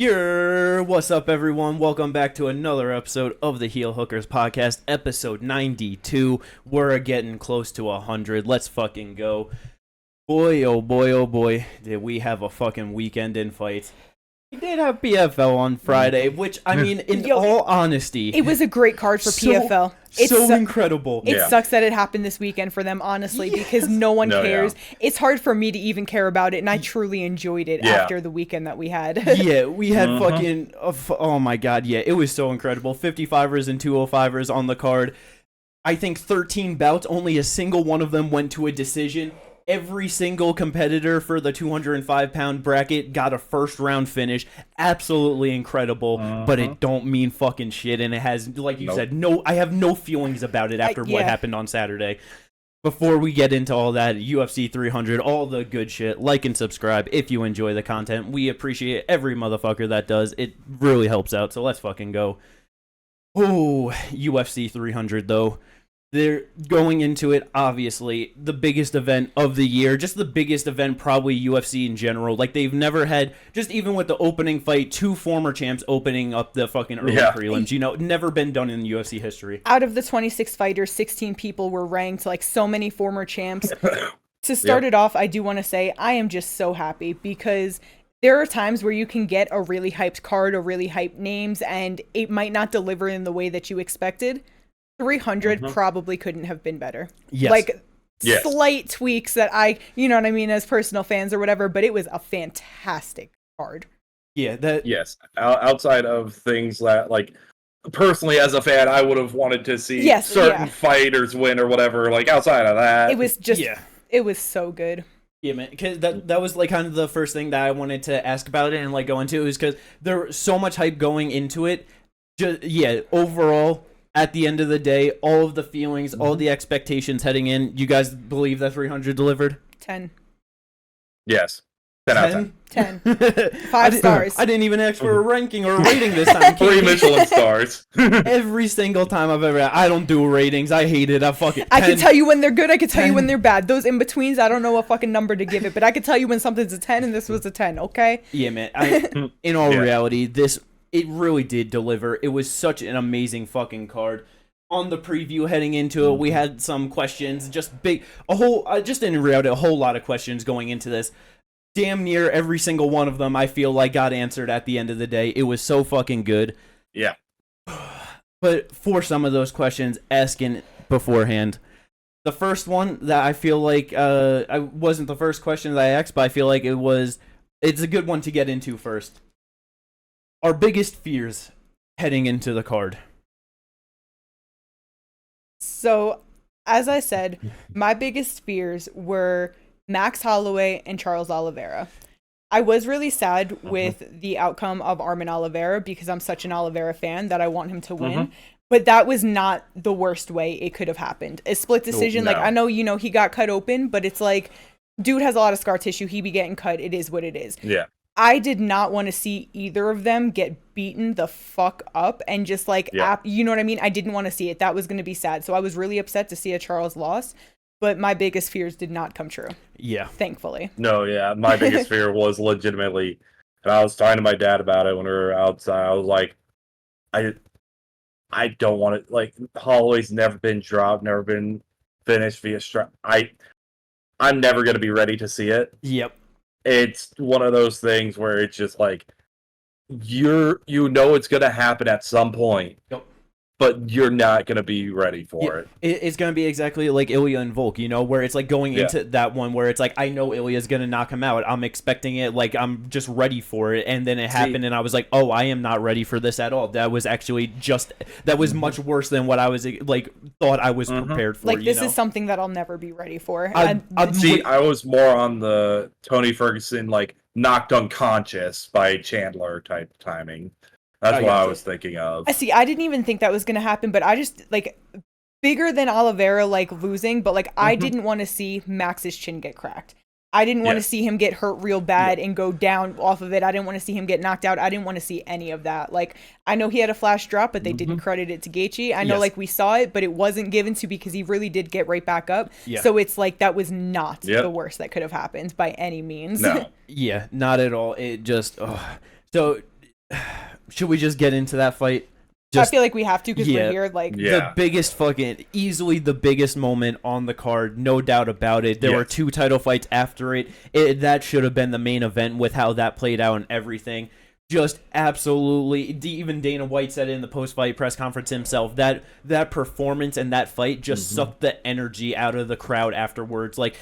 What's up, everyone? Welcome back to another episode of the Heel Hookers podcast, episode 92. We're getting close to 100. Let's fucking go. Boy, oh boy, did we have a fucking weekend in fights. We did have PFL on Friday, which, I mean, in all honesty... It was a great card for PFL. It's incredible. It sucks that it happened this weekend for them, honestly, because no one cares. Yeah. It's hard for me to even care about it, and I truly enjoyed it after the weekend that we had. Yeah, we had fucking... oh my god, yeah, it was so incredible. 55ers and 205ers on the card. I think 13 bouts, only a single one of them went to a decision. Every single competitor for the 205-pound bracket got a first-round finish. Absolutely incredible, but it don't mean fucking shit, and it has, like you said, I have no feelings about it after what happened on Saturday. Before we get into all that, UFC 300, all the good shit, like and subscribe if you enjoy the content. We appreciate every motherfucker that does. It really helps out, so let's fucking go. Oh, UFC 300, though. They're going into it, obviously, the biggest event of the year, just the biggest event probably UFC in general. Like, they've never had, just even with the opening fight, 2 former champs opening up the fucking early prelims, you know, never been done in UFC history. Out of the 26 fighters, 16 people were ranked, like, so many former champs. To start it off, I do want to say I am just so happy because there are times where you can get a really hyped card or really hyped names, and it might not deliver in the way that you expected. 300 probably couldn't have been better. Like, slight tweaks that you know what I mean, as personal fans or whatever, but it was a fantastic card. Yeah, that... Yes, outside of things that, like, personally as a fan, I would have wanted to see certain fighters win or whatever, like, outside of that. It was just, it was so good. Yeah, man, because that was, like, kind of the first thing that I wanted to ask about it and, like, go into, is because there was so much hype going into it. Just, overall... At the end of the day, all of the feelings, all the expectations heading in, you guys believe that 300 delivered? 10. Yes. 10 out of 10. 5 stars. I didn't even ask for a ranking or a rating this time. 3 Michelin stars. Every single time I've ever... I don't do ratings. I hate it. I can tell you when they're good. I can tell you when they're bad. Those in-betweens, I don't know what fucking number to give it, but I can tell you when something's a 10 and this was a 10, okay? Yeah, man. In all reality, it really did deliver. It was such an amazing fucking card. On the preview heading into it, we had some questions, just in reality, a whole lot of questions going into this. Damn near every single one of them, I feel like, got answered at the end of the day. It was so fucking good. Yeah. But for some of those questions, asking beforehand, the first one that I feel like, I wasn't the first question that I asked, but I feel like it's a good one to get into first. Our biggest fears heading into the card. So, as I said, my biggest fears were Max Holloway and Charles Oliveira. I was really sad with the outcome of Armin Oliveira because I'm such an Oliveira fan that I want him to win. But that was not the worst way it could have happened. A split decision, like, I know, he got cut open, but it's like, dude has a lot of scar tissue. He be getting cut. It is what it is. Yeah. I did not want to see either of them get beaten the fuck up and just like, you know what I mean? I didn't want to see it. That was going to be sad. So I was really upset to see a Charles loss, but my biggest fears did not come true. Yeah. Thankfully. No, yeah. My biggest fear was legitimately, and I was talking to my dad about it when we were outside. I was like, I don't want it. Like, Holloway's never been dropped, never been finished via strap. I'm never going to be ready to see it. Yep. It's one of those things where it's just like you know it's gonna happen at some point, but you're not gonna be ready for it. It's gonna be exactly like Ilya and Volk, where it's like going into that one where it's like I know Ilya's gonna knock him out. I'm expecting it, like I'm just ready for it, and then it happened, and I was like, oh, I am not ready for this at all. That was actually that was much worse than what I was like thought I was prepared for. Like this is something that I'll never be ready for. I was more on the Tony Ferguson like knocked unconscious by Chandler type timing. That's what I was thinking of. I didn't even think that was going to happen, but I just, like, bigger than Oliveira, like, losing, but, like, I didn't want to see Max's chin get cracked. I didn't want to see him get hurt real bad and go down off of it. I didn't want to see him get knocked out. I didn't want to see any of that. Like, I know he had a flash drop, but they didn't credit it to Gaethje. I know, like, we saw it, but it wasn't given to because he really did get right back up. Yeah. So it's like that was not the worst that could have happened by any means. No. Yeah, not at all. It just... So... should we just get into that fight? I feel like we have to because yeah. we're here. Like the biggest easily the biggest moment on the card, no doubt about it. There were 2 title fights after it. That should have been the main event with how that played out and everything. Just absolutely, even Dana White said it in the post-fight press conference himself, that performance and that fight just sucked the energy out of the crowd afterwards. Like,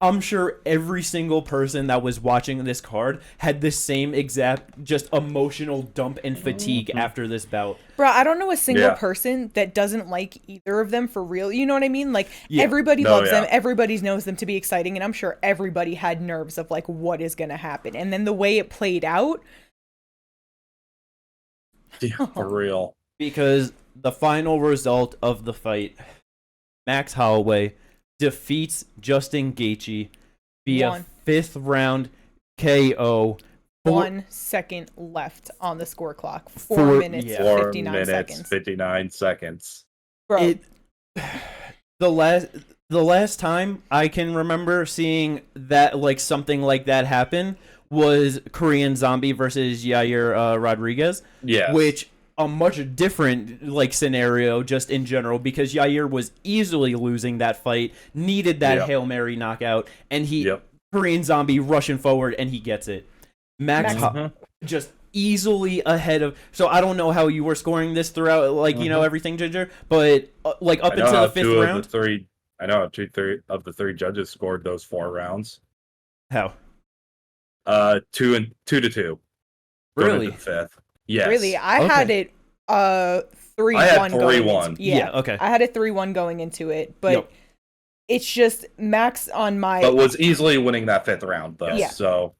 I'm sure every single person that was watching this card had the same exact just emotional dump and fatigue after this bout. Bro, I don't know a single person that doesn't like either of them for real. You know what I mean? Like, everybody loves them. Everybody knows them to be exciting. And I'm sure everybody had nerves of, like, what is going to happen. And then the way it played out. Yeah, for real. Because the final result of the fight, Max Holloway defeats Justin Gaethje via 5th round KO. 1 second left on the score clock. 4 minutes, 59 seconds. Bro. The last time I can remember seeing that, like, something like that happen was Korean Zombie versus Yair Rodriguez. Yeah. Which a much different, like, scenario just in general, because Yair was easily losing that fight, needed that Hail Mary knockout, and Korean Zombie rushing forward and he gets it. Max just easily ahead of. So I don't know how you were scoring this throughout, like, you know, everything, Ginger, but like up into the 5th round. I know 2 of the 3 judges scored those 4 rounds. How? 2 to 2. Really? 5th. Yes. Really? I had it 3-1 going 3-1. Yeah, okay. I had it 3-1 going into it, but it's just Max on my. But was easily winning that 5th round though. Yeah. So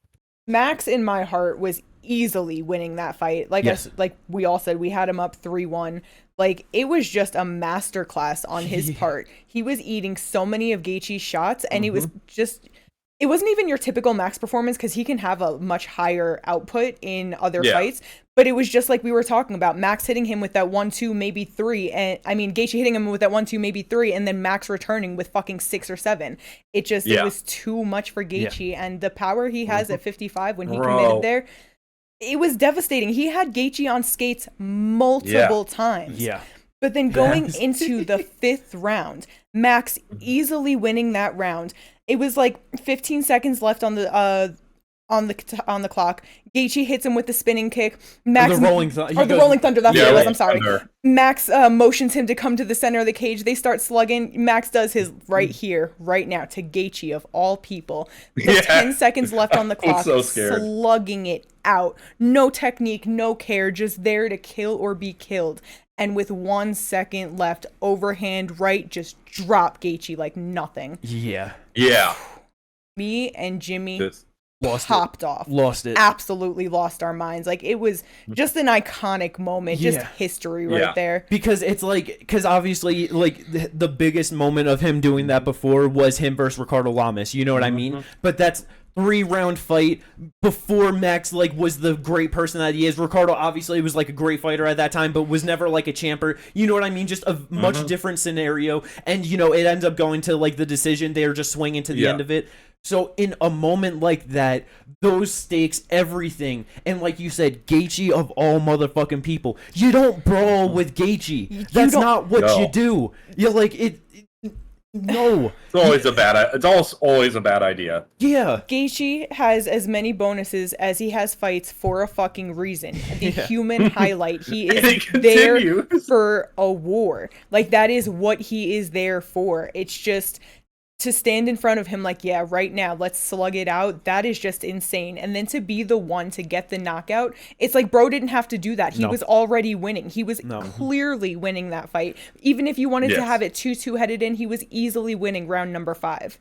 Max in my heart was easily winning that fight. Like like we all said, we had him up 3-1. Like, it was just a masterclass on his part. He was eating so many of Gaethje's shots, and it was just. It wasn't even your typical Max performance because he can have a much higher output in other fights. But it was just like we were talking about, Max hitting him with that 1-2, maybe 3. And I mean, Gaethje hitting him with that 1-2, maybe 3. And then Max returning with fucking 6 or 7. It just, it was too much for Gaethje. And the power he has at 55 when he committed there, it was devastating. He had Gaethje on skates multiple times. Yeah. But then going into the 5th round, Max easily winning that round. It was like 15 seconds left on the clock. Gaethje hits him with the spinning kick. Max the Rolling Thunder. The Rolling Thunder. That's what it was. I'm sorry. Thunder. Max motions him to come to the center of the cage. They start slugging. Max does his right here, right now, to Gaethje of all people. With 10 seconds left on the clock, so scared. slugging it out. No technique, no care, just there to kill or be killed. And with 1 second left, overhand right, just drop Gaethje like nothing. Yeah. Yeah. Me and Jimmy Lost it. Absolutely lost our minds. Like, it was just an iconic moment, just history right there. Because it's like, because obviously, like, the biggest moment of him doing that before was him versus Ricardo Lamas. You know what I mean? But that's 3-round fight before Max, like, was the great person that he is. Ricardo obviously was, like, a great fighter at that time, but was never, like, a champer. You know what I mean? Just a much different scenario. And, you know, it ends up going to, like, the decision. They're just swinging to the end of it. So in a moment like that, those stakes, everything, and like you said, Gaethje of all motherfucking people, you don't brawl with Gaethje. That's not what you do. You're like, no. It's always a bad idea. Yeah. Gaethje has as many bonuses as he has fights for a fucking reason. The human highlight. He is there for a war. Like, that is what he is there for. It's just to stand in front of him like, yeah, right now, let's slug it out. That is just insane. And then to be the one to get the knockout, it's like, bro didn't have to do that. He was already winning. He was clearly winning that fight. Even if you wanted to have it 2-2 headed in, he was easily winning round number 5.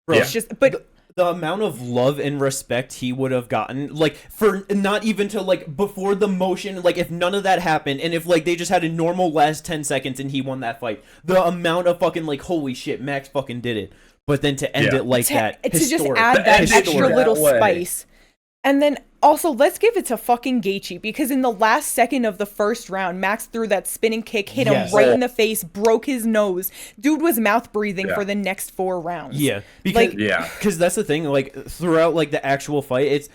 Bro, it's just, but the amount of love and respect he would have gotten, like, for not even to, like, before the motion, like, if none of that happened, and if, like, they just had a normal last 10 seconds and he won that fight, the amount of fucking, like, holy shit, Max fucking did it. But then to end it like that, to just add that extra little spice. And then Also, let's give it to fucking Gaethje, because in the last second of the first round, Max threw that spinning kick, hit him right in the face, broke his nose. Dude was mouth breathing for the next 4 rounds. Yeah, because that's the thing. Like throughout like the actual fight, it's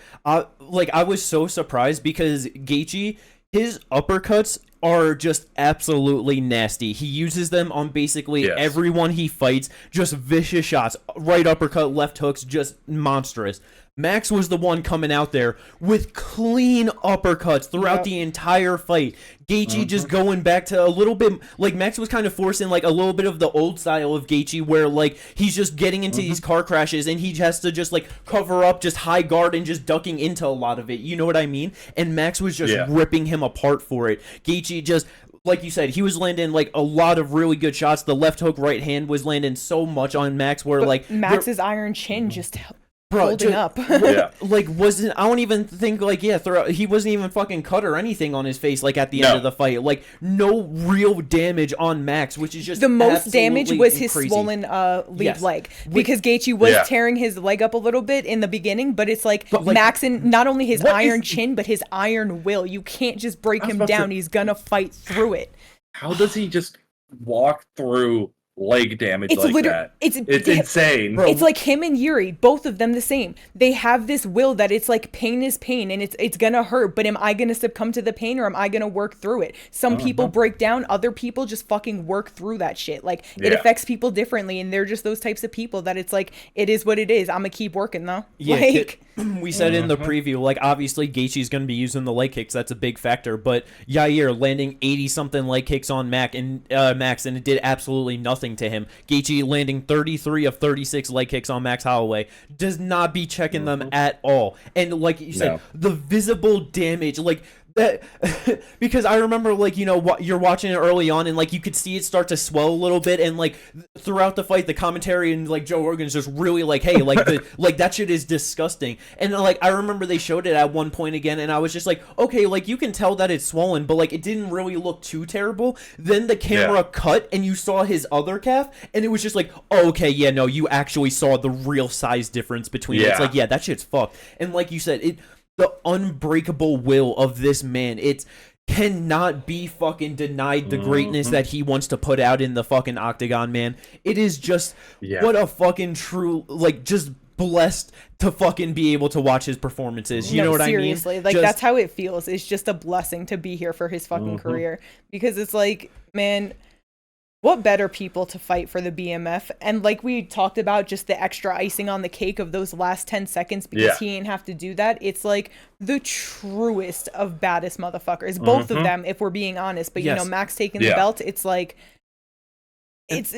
like I was so surprised because Gaethje, his uppercuts are just absolutely nasty. He uses them on basically everyone he fights. Just vicious shots, right uppercut, left hooks, just monstrous. Max was the one coming out there with clean uppercuts throughout the entire fight. Gaethje just going back to a little bit, like Max was kind of forcing like a little bit of the old style of Gaethje where like he's just getting into these car crashes and he has to just like cover up, just high guard and just ducking into a lot of it. You know what I mean? And Max was just ripping him apart for it. Gaethje just, like you said, he was landing like a lot of really good shots. The left hook right hand was landing so much on Max where like Max's iron chin just holding up. Like wasn't, I don't even think like he wasn't even fucking cut or anything on his face like at the end of the fight. Like no real damage on Max, which is just the most damage was his crazy. Swollen lead leg, because Gaethje was tearing his leg up a little bit in the beginning, but it's like Max, and not only his iron chin but his iron will. You can't just break him down. He's gonna fight through it. How does he just walk through leg damage that? It's insane. Bro. It's like him and Yuri, both of them the same. They have this will that it's like pain is pain and it's gonna hurt, but am I gonna succumb to the pain or am I gonna work through it? Some people break down, other people just fucking work through that shit. Like it affects people differently, and they're just those types of people that it's like, it is what it is. I'm gonna keep working though. Like we said in the preview, like obviously Gaethje's gonna be using the leg kicks, that's a big factor, but Yair landing 80 something leg kicks on Max and it did absolutely nothing to him. Gaethje landing 33 of 36 leg kicks on Max Holloway does not be checking them at all. And like you said, the visible damage, like that, because I remember like, you know, you're watching it early on and like you could see it start to swell a little bit, and like throughout the fight the commentary and like Joe Rogan's just really like, hey, like like that shit is disgusting. And like I remember they showed it at one point again and I was just like, okay, like you can tell that it's swollen, but like it didn't really look too terrible. Then the camera cut and you saw his other calf and it was just like, oh, okay, yeah, no, you actually saw the real size difference between it. It's like, yeah, that shit's fucked. And like you said, the unbreakable will of this man, it cannot be fucking denied, the greatness that he wants to put out in the fucking octagon, man. It is just what a fucking true, like, just blessed to fucking be able to watch his performances. You know what seriously, I mean? Like that's how it feels. It's just a blessing to be here for his fucking career, because it's like, man, what better people to fight for the BMF? And like we talked about, just the extra icing on the cake of those last 10 seconds because he ain't have to do that. It's like the truest of baddest motherfuckers. Both of them, if we're being honest. But you know, Max taking the belt, it's like it's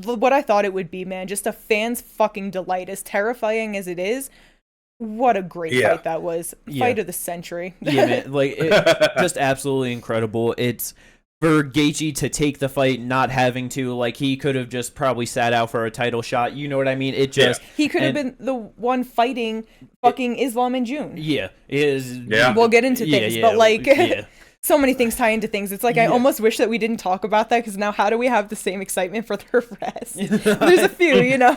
what I thought it would be, man. Just a fan's fucking delight. As terrifying as it is, what a great fight that was. Fight of the century. Yeah, man. Like just absolutely incredible. It's for Gaethje to take the fight, not having to, like, he could have just probably sat out for a title shot. You know what I mean? It just he could have been the one fighting fucking Islam in June. We'll get into things, but like so many things tie into things. It's like I almost wish that we didn't talk about that, because now how do we have the same excitement for the rest? There's a few, you know.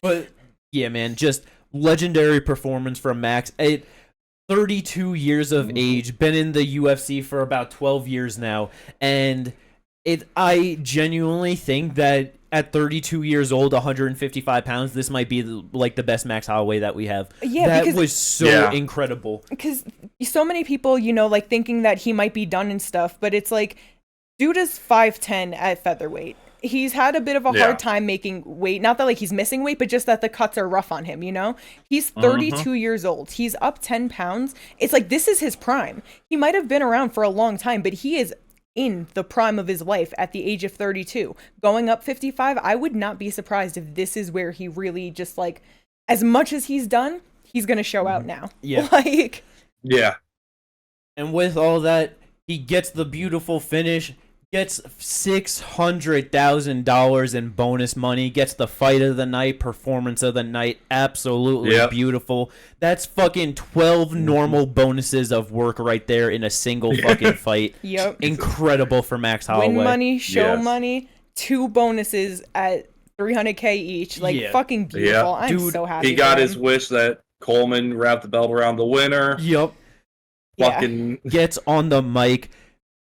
But yeah, man, just legendary performance from Max. 32 years of age, been in the UFC for about 12 years now, and I genuinely think that at 32 years old, 155 pounds, this might be like the best Max Holloway that we have. That was so incredible. Because so many people, you know, like thinking that he might be done and stuff, but it's like, dude is 5'10" at featherweight. He's had a bit of a hard time making weight. Not that like he's missing weight, but just that the cuts are rough on him, you know? He's 32 years old. He's up 10 pounds. It's like, this is his prime. He might have been around for a long time, but he is in the prime of his life at the age of 32. Going up 55, I would not be surprised if this is where he really just like, as much as he's done, he's going to show out now. Like, and with all that, he gets the beautiful finish. Gets $600,000 in bonus money. Gets the fight of the night, performance of the night. Absolutely beautiful. That's fucking 12 normal bonuses of work right there in a single fucking fight. Incredible for Max Holloway. Win money, show money, 2 bonuses at $300K each. Like fucking beautiful. I'm so happy. He got his wish that Coleman wrapped the belt around the winner. Yep. Fucking Gets on the mic,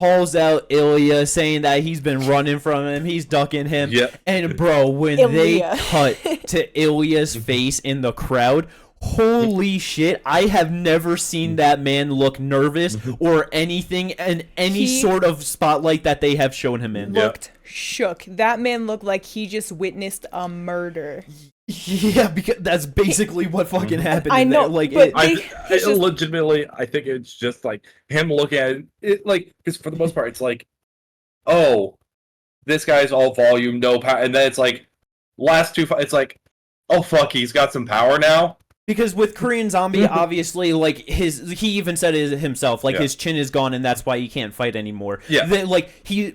calls out Ilya, saying that he's been running from him, he's ducking him. Yep. And bro, when they cut to Ilya's face in the crowd, holy shit, I have never seen that man look nervous or anything in any sort of spotlight that they have shown him in. Looked shook. That man looked like he just witnessed a murder. Yeah, because that's basically what fucking happened. I know, like, but legitimately, I think it's just like him looking at it, like, because for the most part, it's like, oh, this guy's all volume, no power, and then it's like, last two, it's like, oh fuck, he's got some power now. Because with Korean Zombie, obviously, like, he even said it himself, like, his chin is gone and that's why he can't fight anymore. Yeah.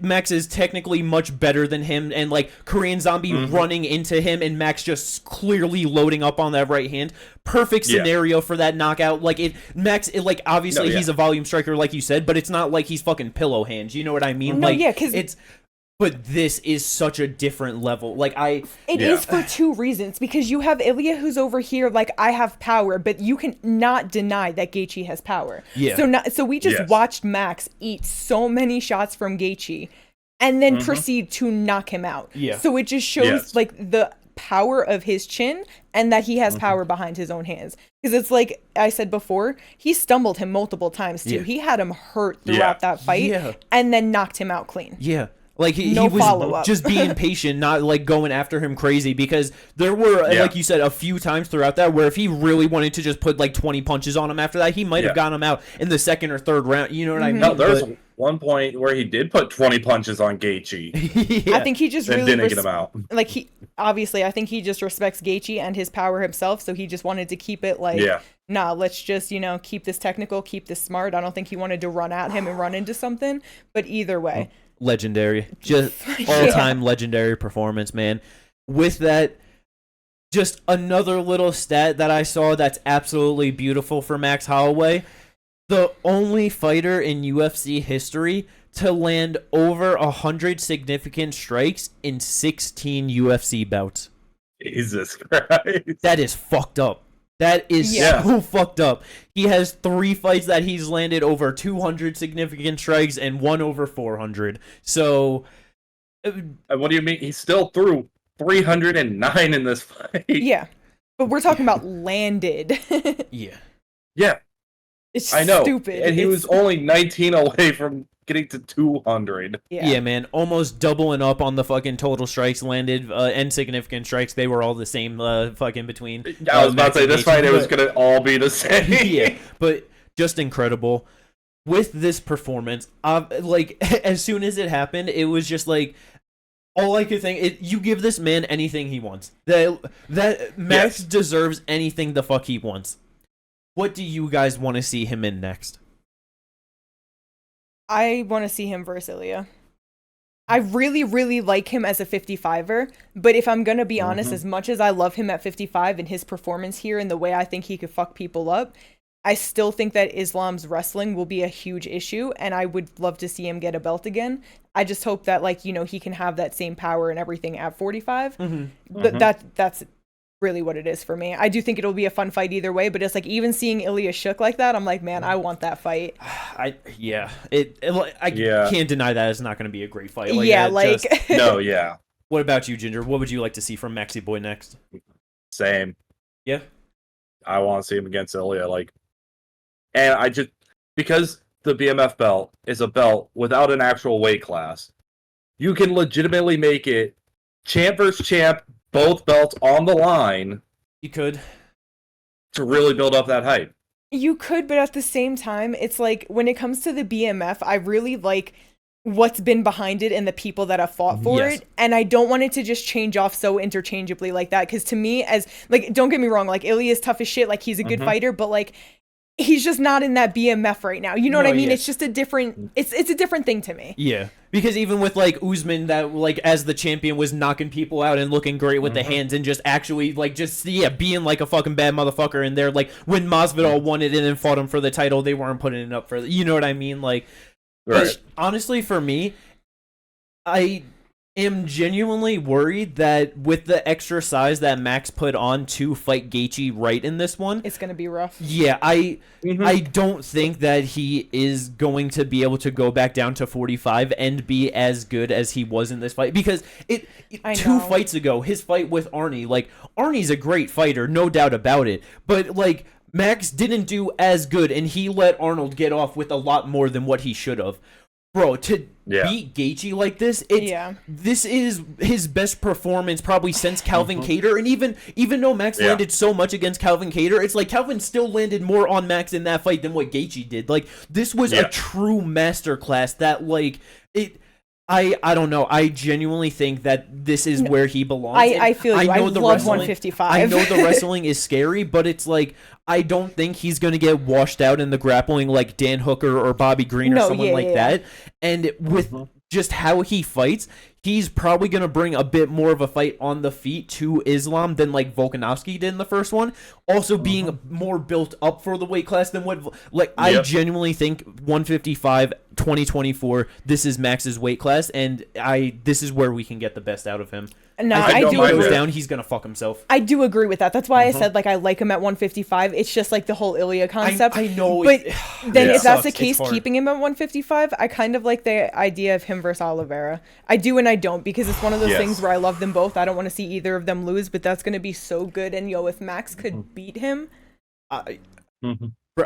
Max is technically much better than him, and, like, Korean Zombie running into him and Max just clearly loading up on that right hand. Perfect scenario for that knockout. Like, obviously he's a volume striker, like you said, but it's not like he's fucking pillow hands. You know what I mean? No, like, because But this is such a different level. Like, It is for two reasons. Because you have Ilya who's over here like, I have power, but you can not deny that Gaethje has power. Yeah. So we just watched Max eat so many shots from Gaethje and then proceed to knock him out. Yeah. So it just shows like the power of his chin and that he has power behind his own hands. Because it's like I said before, he stumbled him multiple times too. Yeah. He had him hurt throughout that fight and then knocked him out clean. Yeah. Like, he was just being patient, not, like, going after him crazy, because there were, like you said, a few times throughout that where if he really wanted to just put, like, 20 punches on him after that, he might have gotten him out in the second or third round. You know what I mean? No, there's one point where he did put 20 punches on Gaethje. I think he just really didn't get him out. Like, I think he just respects Gaethje and his power himself, so he just wanted to keep it like, nah, let's just, keep this technical, keep this smart. I don't think he wanted to run at him and run into something, but either way. Legendary, just all-time legendary performance, man. With that, just another little stat that I saw that's absolutely beautiful for Max Holloway. The only fighter in UFC history to land over 100 significant strikes in 16 UFC bouts. Jesus Christ. That is fucked up. That is so fucked up. He has 3 fights that he's landed over 200 significant strikes and 1 over 400. So, what do you mean? He still threw 309 in this fight. Yeah, but we're talking about landed. Yeah. It's I know. Stupid. And he was only 19 away from getting to 200. Yeah, man. Almost doubling up on the fucking total strikes landed and significant strikes. They were all the same fucking between. I was about to say, this fight, it was going to all be the same. Yeah, but just incredible. With this performance, like, as soon as it happened, it was just like, all I could think, you give this man anything he wants. That Max deserves anything the fuck he wants. What do you guys want to see him in next? I want to see him versus Ilya. I really, really like him as a 55er, but if I'm going to be honest, as much as I love him at 55 and his performance here and the way I think he could fuck people up, I still think that Islam's wrestling will be a huge issue, and I would love to see him get a belt again. I just hope that, like, he can have that same power and everything at 45. That's really what it is for me. I do think it'll be a fun fight either way, but it's like, even seeing Ilya shook like that, I'm like, man, I want that fight. I can't deny that it's not going to be a great fight. What about you, Ginger? What would you like to see from Maxi Boy next? Same. Yeah. I want to see him against Ilya, and I just, because the BMF belt is a belt without an actual weight class, you can legitimately make it champ versus champ, both belts on the line. You could. To really build up that hype. You could, but at the same time, it's like, when it comes to the BMF, I really like what's been behind it and the people that have fought for it, and I don't want it to just change off so interchangeably like that, because to me, as, like, don't get me wrong, like, Ilya's tough as shit, like, he's a good fighter, but, like, he's just not in that BMF right now. You know what I mean? It's just a different, it's a different thing to me. Yeah. Because even with, like, Usman, that, like, as the champion was knocking people out and looking great with the hands and just actually, like, being like a fucking bad motherfucker. And they're, like, when Masvidal won it and then fought him for the title, they weren't putting it up for, you know what I mean? Like, honestly, for me, am genuinely worried that with the extra size that Max put on to fight Gaethje right in this one, It's gonna be rough. yeah, I don't think that he is going to be able to go back down to 45 and be as good as he was in this fight, because two fights ago, his fight with Arnie, like, Arnie's a great fighter, no doubt about it, but like Max didn't do as good, and he let Arnold get off with a lot more than what he should have. Bro, to beat Gaethje like this, this is his best performance probably since Calvin Kattar, and even though Max landed so much against Calvin Kattar, it's like Calvin still landed more on Max in that fight than what Gaethje did. Like, this was a true masterclass that, like, I don't know. I genuinely think that this is where he belongs. I feel you. I love 155. I know the wrestling is scary, but it's like, I don't think he's going to get washed out in the grappling like Dan Hooker or Bobby Green or someone like that. And with just how he fights, he's probably going to bring a bit more of a fight on the feet to Islam than like Volkanovski did in the first one. Also being more built up for the weight class than what, like, I genuinely think 155 2024, this is Max's weight class, and this is where we can get the best out of him. No, I do. If he goes down, he's gonna fuck himself. I do agree with that. That's why I said, like, I like him at 155. It's just like the whole Ilya concept. I know, but then if that's the sucks. case, keeping him at 155, I kind of like the idea of him versus Oliveira. I do and I don't, because it's one of those things where I love them both. I don't want to see either of them lose, but that's gonna be so good. And if Max could beat him,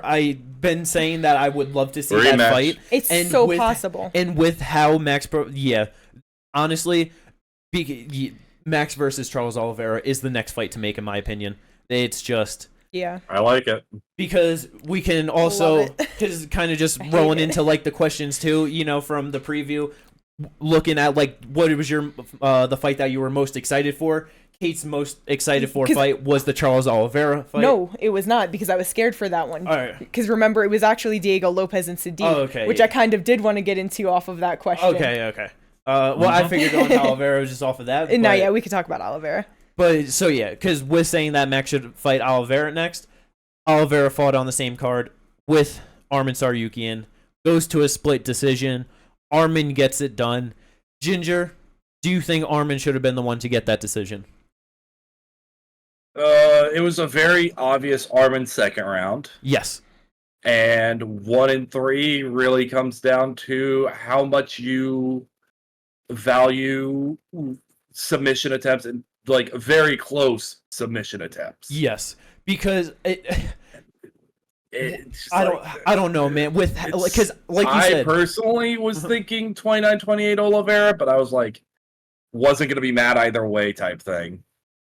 I've been saying that I would love to see that fight. It's so possible. And with how Max, honestly, Max versus Charles Oliveira is the next fight to make, in my opinion. It's just... Yeah. I like it. Because we can also... Because kind of just rolling into, like, the questions, too, from the preview, looking at, like, what was your... the fight that you were most excited for. Kate's most excited for fight was the Charles Oliveira fight. No, it was not, because I was scared for that one. Because remember, it was actually Diego Lopez and Sadiq, which I kind of did want to get into off of that question. Okay. Well, I figured going to Oliveira was just off of that. No, we could talk about Oliveira. But, so yeah, because we're saying that Max should fight Oliveira next. Oliveira fought on the same card with Arman Tsarukyan. Goes to a split decision. Arman gets it done. Ginger, do you think Arman should have been the one to get that decision? It was a very obvious Arman second round. Yes. And 1 and 3 really comes down to how much you value submission attempts and, like, very close submission attempts. Yes, because I don't know, man. With because like you said, I personally was thinking 29-28 Oliveira, but I was like, wasn't gonna be mad either way type thing.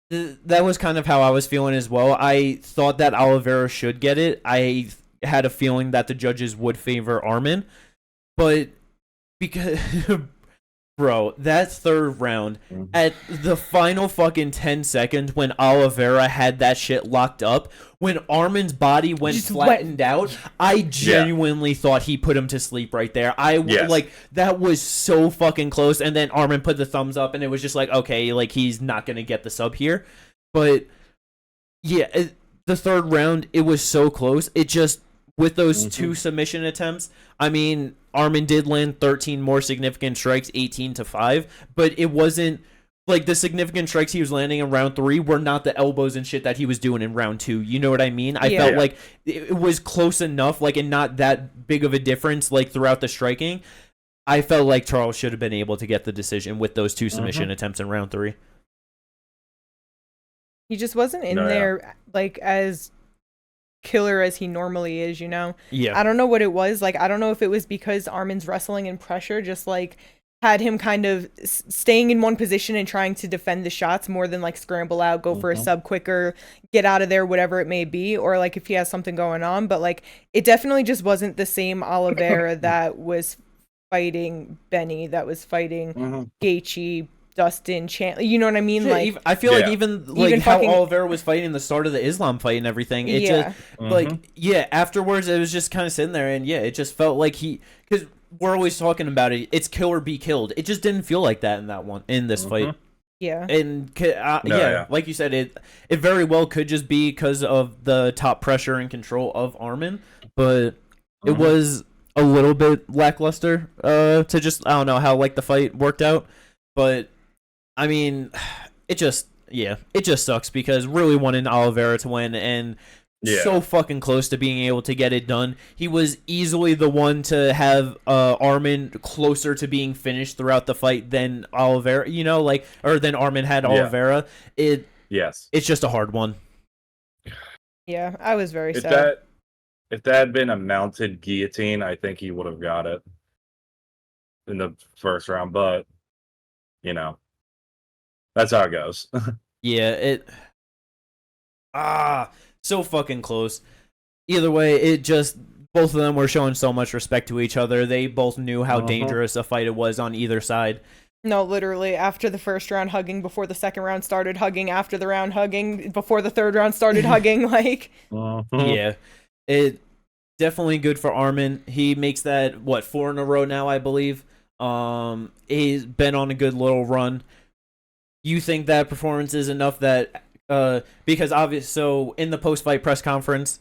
That was kind of how I was feeling as well. I thought that Oliveira should get it. I had a feeling that the judges would favor Arman, but because bro, that third round, at the final fucking 10 seconds when Oliveira had that shit locked up, when Arman's body went flattened out, I genuinely thought he put him to sleep right there. Like, that was so fucking close, and then Arman put the thumbs up, and it was just like, okay, like, he's not gonna get the sub here. But, yeah, the third round, it was so close. It just, with those two submission attempts, I mean, Arman did land 13 more significant strikes, 18-5, but it wasn't like the significant strikes he was landing in round 3 were not the elbows and shit that he was doing in round 2. You know what I mean? I felt like it was close enough, like, and not that big of a difference, like, throughout the striking. I felt like Charles should have been able to get the decision with those two submission attempts in round 3. He just wasn't in there, like, as killer as he normally is, Yeah. I don't know what it was. Like, I don't know if it was because Arman's wrestling and pressure just, like, had him kind of staying in one position and trying to defend the shots more than, like, scramble out, go for a sub quicker, get out of there, whatever it may be, or, like, if he has something going on. But, like, it definitely just wasn't the same Oliveira that was fighting Benny, that was fighting Gaethje, Dustin, Chandler, you know what I mean? Yeah, like, I feel like even how Oliveira was fighting the start of the Islam fight and everything. It just afterwards it was just kind of sitting there, and it just felt like because we're always talking about it. It's kill or be killed. It just didn't feel like that in this fight. Yeah. And like you said, it very well could just be because of the top pressure and control of Arman, but it was a little bit lackluster to just, I don't know how, like, the fight worked out. But I mean, it just sucks because really wanted Oliveira to win and so fucking close to being able to get it done. He was easily the one to have Armin closer to being finished throughout the fight than Oliveira, or than Armin had Oliveira. Yes. It's just a hard one. Yeah, I was very sad. If that had been a mounted guillotine, I think he would have got it in the first round, but that's how it goes. Yeah, so fucking close. Either way, both of them were showing so much respect to each other. They both knew how dangerous a fight it was on either side. No, literally, after the first round, hugging before the second round started, hugging after the round, hugging before the third round started, hugging, like... Yeah, it definitely good for Armin. He makes that, 4 in a row now, I believe. He's been on a good little run. You think that performance is enough that... because so in the post-fight press conference,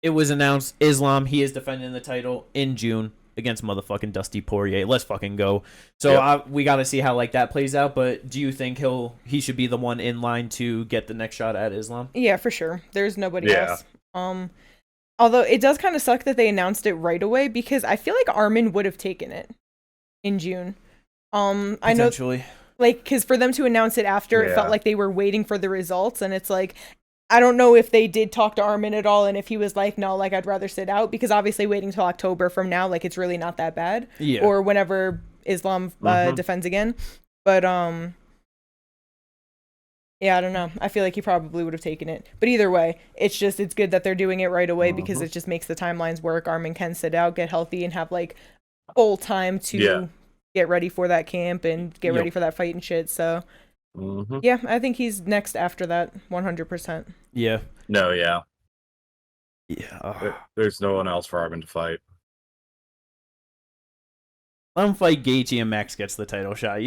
it was announced Islam, he is defending the title in June against motherfucking Dusty Poirier. Let's fucking go. So we got to see how that plays out, but do you think he should be the one in line to get the next shot at Islam? Yeah, for sure. There's nobody else. Although it does kind of suck that they announced it right away because I feel like Armin would have taken it in June. I know, because for them to announce it after, it felt like they were waiting for the results, and it's like, I don't know if they did talk to Armin at all, and if he was like, no, I'd rather sit out, because obviously waiting till October from now, it's really not that bad. Yeah. Or whenever Islam defends again. But, yeah, I don't know. I feel like he probably would have taken it. But either way, it's good that they're doing it right away because it just makes the timelines work. Armin can sit out, get healthy, and have, full time to get ready for that camp and get ready for that fight and shit. So, yeah, I think he's next after that, 100%. Yeah. No, yeah. Yeah. There's no one else for Armin to fight. Let him fight Gaethje and Max gets the title shot, I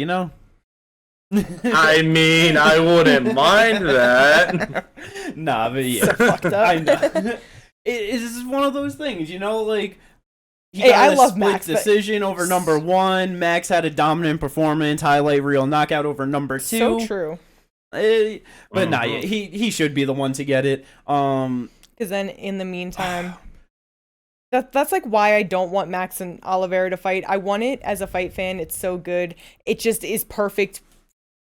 mean, I wouldn't mind that. Nah, but yeah. So fucked up. I know. It's one of those things, I love Max decision over number 1. Max had a dominant performance, highlight reel knockout over number 2. So true. But nah, he should be the one to get it. Because then in the meantime, that's why I don't want Max and Oliveira to fight. I want it as a fight fan. It's so good. It just is perfect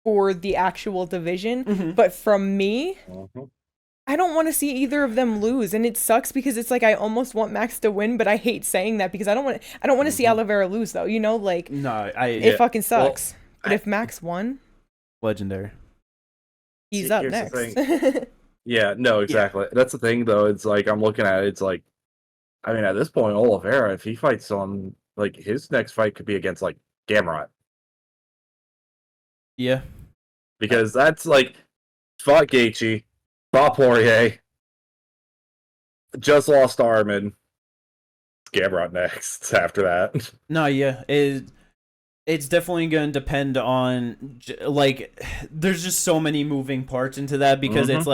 for the actual division. But from me, I don't want to see either of them lose, and it sucks because it's I almost want Max to win, but I hate saying that because I don't want to see Oliveira lose though. No, it fucking sucks. Well, but if Max won, legendary. He's up next. Yeah, no, exactly. Yeah. That's the thing though. It's I'm looking at it. It's I mean, at this point, Oliveira, if he fights on his next fight could be against Gamrot. Yeah, because that's fought Gaethje. Fought Poirier, just lost Armin. Gamrot next after that. No, yeah, it's definitely going to depend on there's just so many moving parts into that because it's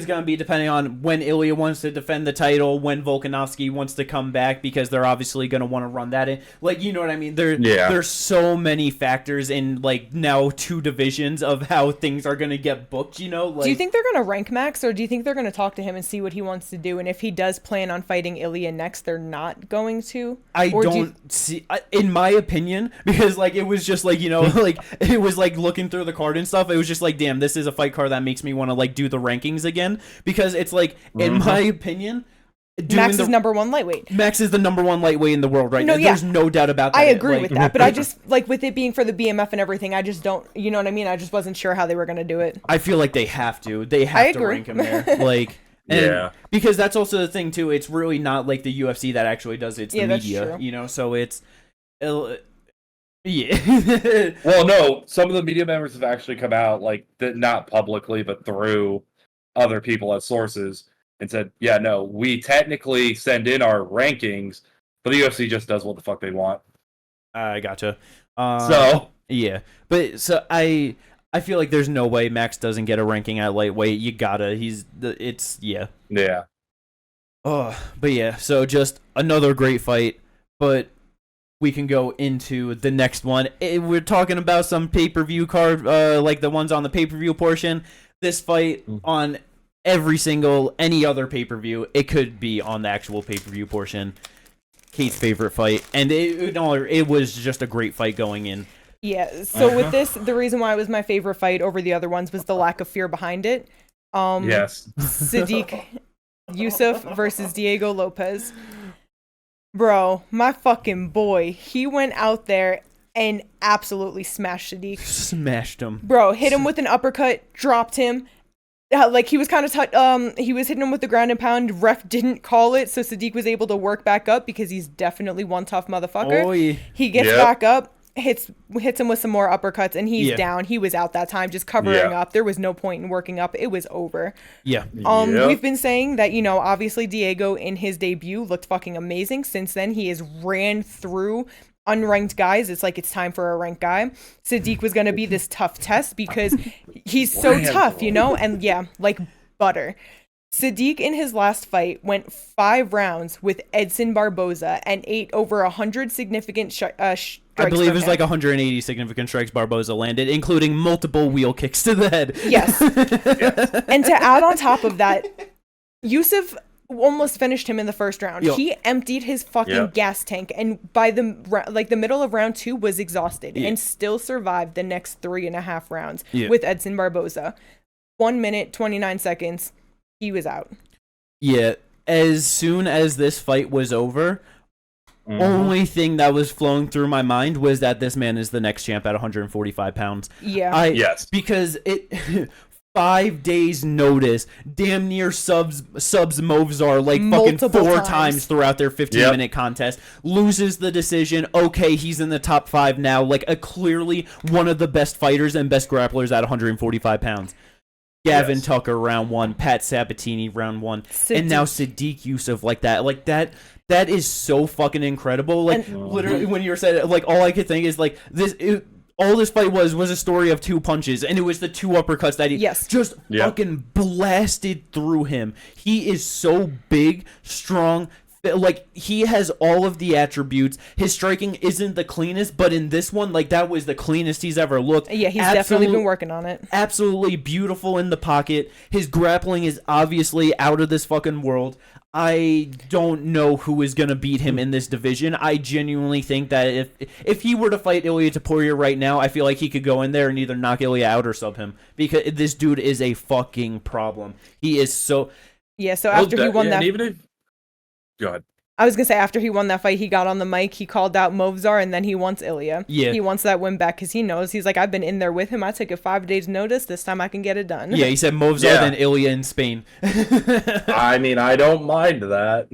going to be depending on when Ilya wants to defend the title, when Volkanovski wants to come back because they're obviously going to want to run that in. You know what I mean? There's so many factors in now 2 divisions of how things are going to get booked, Do you think they're going to rank Max or do you think they're going to talk to him and see what he wants to do? And if he does plan on fighting Ilya next, they're not going to? I don't see, in my opinion, because it was just it was looking through the card and stuff. It was just damn, this is a fight card that makes me want to do the rankings again because it's in my opinion, Max is number 1 lightweight. Max is the number 1 lightweight in the world right now. There's no doubt about that. I agree with that, but I just with it being for the BMF and everything, I just don't. You know what I mean? I just wasn't sure how they were going to do it. I feel like they have to. They have to rank him there. And because that's also the thing too. It's really not the UFC that actually does it. It's the media, so it's. Yeah. Well, no, some of the media members have actually come out, not publicly, but through other people as sources, and said, yeah, no, we technically send in our rankings, but the UFC just does what the fuck they want. I gotcha. Yeah. But, I feel like there's no way Max doesn't get a ranking at lightweight. You gotta. Yeah. Yeah. Oh, but yeah, so just another great fight, but we can go into the next one. We're talking about some pay-per-view card, like the ones on the pay-per-view portion. This fight on any other pay-per-view, it could be on the actual pay-per-view portion. Kate's favorite fight, and it was just a great fight going in. Yeah, so with this, the reason why it was my favorite fight over the other ones was the lack of fear behind it. Yes. Sadiq Yusuf versus Diego Lopez. Bro, my fucking boy, he went out there and absolutely smashed Sadiq. Smashed him. Bro, hit him with an uppercut, dropped him. Like, he was kind of he was hitting him with the ground and pound. Ref didn't call it, so Sadiq was able to work back up because he's definitely one tough motherfucker. Oh, yeah. He gets back up, hits him with some more uppercuts, and he's down. He was out that time, just covering up. There was no point in working up. It was over. Yeah. We've been saying that, obviously Diego in his debut looked fucking amazing. Since then, he has ran through unranked guys. It's like it's time for a ranked guy. Sadiq was going to be this tough test because he's so tough, and like butter. Sadiq in his last fight went 5 rounds with Edson Barboza and ate over 100 significant strikes. I believe it was like 180 significant strikes Barboza landed, including multiple wheel kicks to the head. Yes. And to add on top of that, Yusuf almost finished him in the first round. He emptied his fucking gas tank, and by the middle of round 2 was exhausted and still survived the next 3.5 rounds with Edson Barboza. 1 minute 29 seconds, he was out. Yeah, as soon as this fight was over, only thing that was flowing through my mind was that this man is the next champ at 145 pounds. Yeah. Because it 5 days notice, damn near subs Movzar like Multiple fucking 4 times. times throughout their 15-minute contest, loses the decision. Okay, he's in the top 5 now, like clearly one of the best fighters and best grapplers at 145 pounds. Gavin Tucker round 1, Pat Sabatini round 1, and now Sadiq Yusuf like that is so fucking incredible. Like literally when you were saying, like all I could think is like this. All this fight was a story of 2 punches, and it was the 2 uppercuts that he just fucking blasted through him. He is so big, strong. Like, he has all of the attributes. His striking isn't the cleanest, but in this one, like, that was the cleanest he's ever looked. Yeah, he's definitely been working on it. Absolutely beautiful in the pocket. His grappling is obviously out of this fucking world. I don't know who is going to beat him in this division. I genuinely think that if he were to fight Ilia Topuria right now, I feel like he could go in there and either knock Ilia out or sub him, because this dude is a fucking problem. He is so... Yeah, so after he won that... Even if... Go ahead. I was going to say, after he won that fight, he got on the mic, he called out Movzar, and then he wants Ilia. Yeah. He wants that win back because he knows. He's like, I've been in there with him. I took a 5 days notice. This time I can get it done. Yeah, he said Movzar, then Ilia in Spain. I mean, I don't mind that.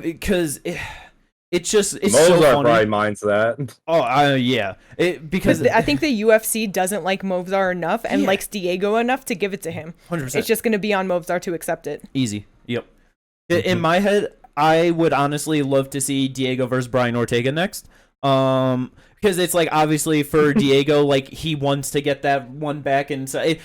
Because it's just... It's Movzar so funny. probably minds that. Oh, yeah. Because I think the UFC doesn't like Movzar enough and likes Diego enough to give it to him. 100%. It's just going to be on Movzar to accept it. Easy. Yep. In my head... I would honestly love to see Diego versus Brian Ortega next. Because it's like, obviously for Diego, like, he wants to get that one back, and so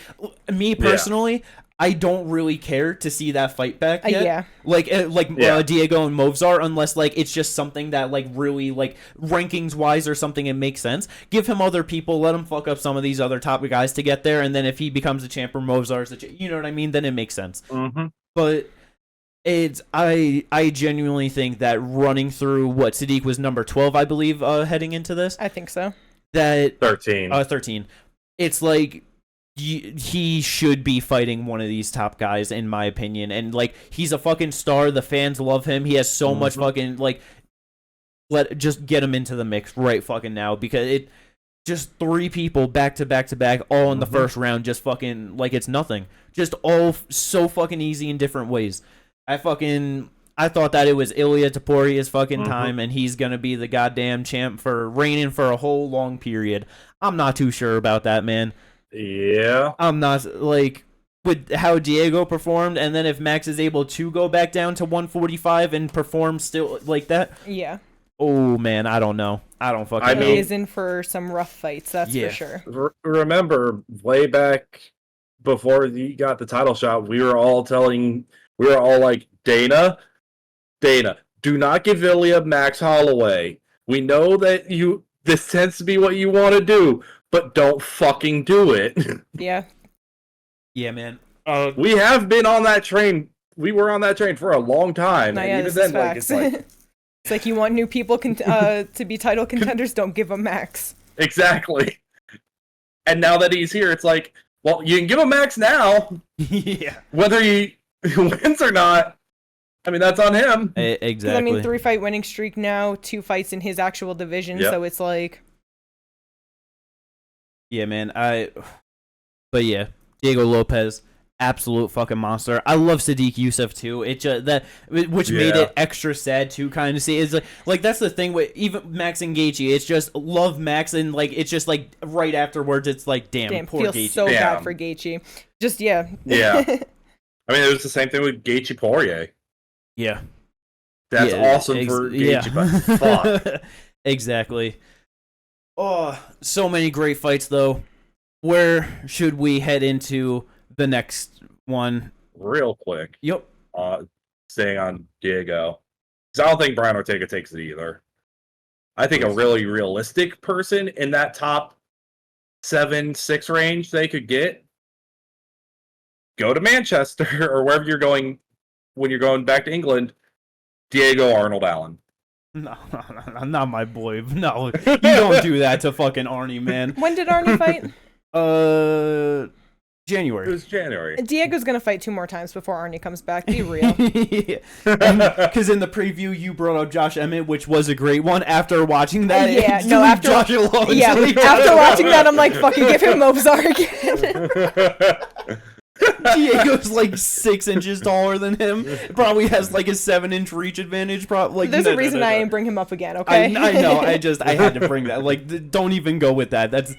me personally, I don't really care to see that fight back yet. Diego and Movzar, unless like it's just something that like really like rankings wise or something, it makes sense. Give him other people, let him fuck up some of these other top guys to get there, and then if he becomes a champ or Movzar's you know what I mean, then it makes sense. But I genuinely think that running through Sadiq was number 12, I believe, heading into this. I think so. That 13. 13. It's like he should be fighting one of these top guys, in my opinion. And like, he's a fucking star. The fans love him. He has so much fucking like. Just get him into the mix right fucking now, because just 3 people back to back to back, all in the first round, just fucking like it's nothing. Just all so fucking easy in different ways. I thought that it was Ilia Topuria's fucking time, and he's gonna be the goddamn champ for reigning for a whole long period. I'm not too sure about that, man. Yeah. I'm not, like, with how Diego performed, and then if Max is able to go back down to 145 and perform still like that. Yeah. Oh man, I don't know. I don't fucking know. He is in for some rough fights, that's for sure. Remember, way back before he got the title shot, we were all like, Dana, do not give Ilya Max Holloway. we know that this tends to be what you want to do, but don't fucking do it. Yeah. Yeah, man. We have been on that train. We were on that train for a long time. No, and yeah, even this then, is like, facts. it's like, it's like you want new people to be title contenders, don't give them Max. exactly. And now that he's here, it's like, well, you can give him Max now. Yeah. Whether he wins or not, I mean, that's on him. Exactly. I mean, 3-fight winning streak now, 2 fights in his actual division, Yep. so it's like... Yeah, man. But yeah, Diego Lopez, absolute fucking monster. I love Sadiq Youssef too. It just which made it extra sad to kind of see. It's like that's the thing with even Max and Gaethje. It's just love Max, and like it's just like right afterwards, it's like damn poor feels Gaethje. so bad for Gaethje. Just Yeah. I mean, it was the same thing with Gaethje Poirier. Yeah. That's awesome for Gaethje, but fuck. Exactly. Oh, so many great fights though. Where should we head into the next one? Real quick. Yep. Staying on Diego. Because I don't think Brian Ortega takes it either. I think a really realistic person in that top 7-6 range they could get, go to Manchester or wherever you're going when you're going back to England, Diego Arnold Allen. No, not my boy. No, you don't do that to fucking Arnie, man. When did Arnie fight? January. It was January. Diego's gonna fight 2 more times before Arnie comes back. Be real. Because in the preview you brought up Josh Emmett, which was a great one. After watching that, yeah, no, after Josh alone. Yeah, after watching that, I'm like, fucking give him Mozart again. Diego's like 6 inches taller than him. Probably has like a 7-inch reach advantage. There's a reason I didn't bring him up again. Okay. I know. I had to bring that. Like, don't even go with that.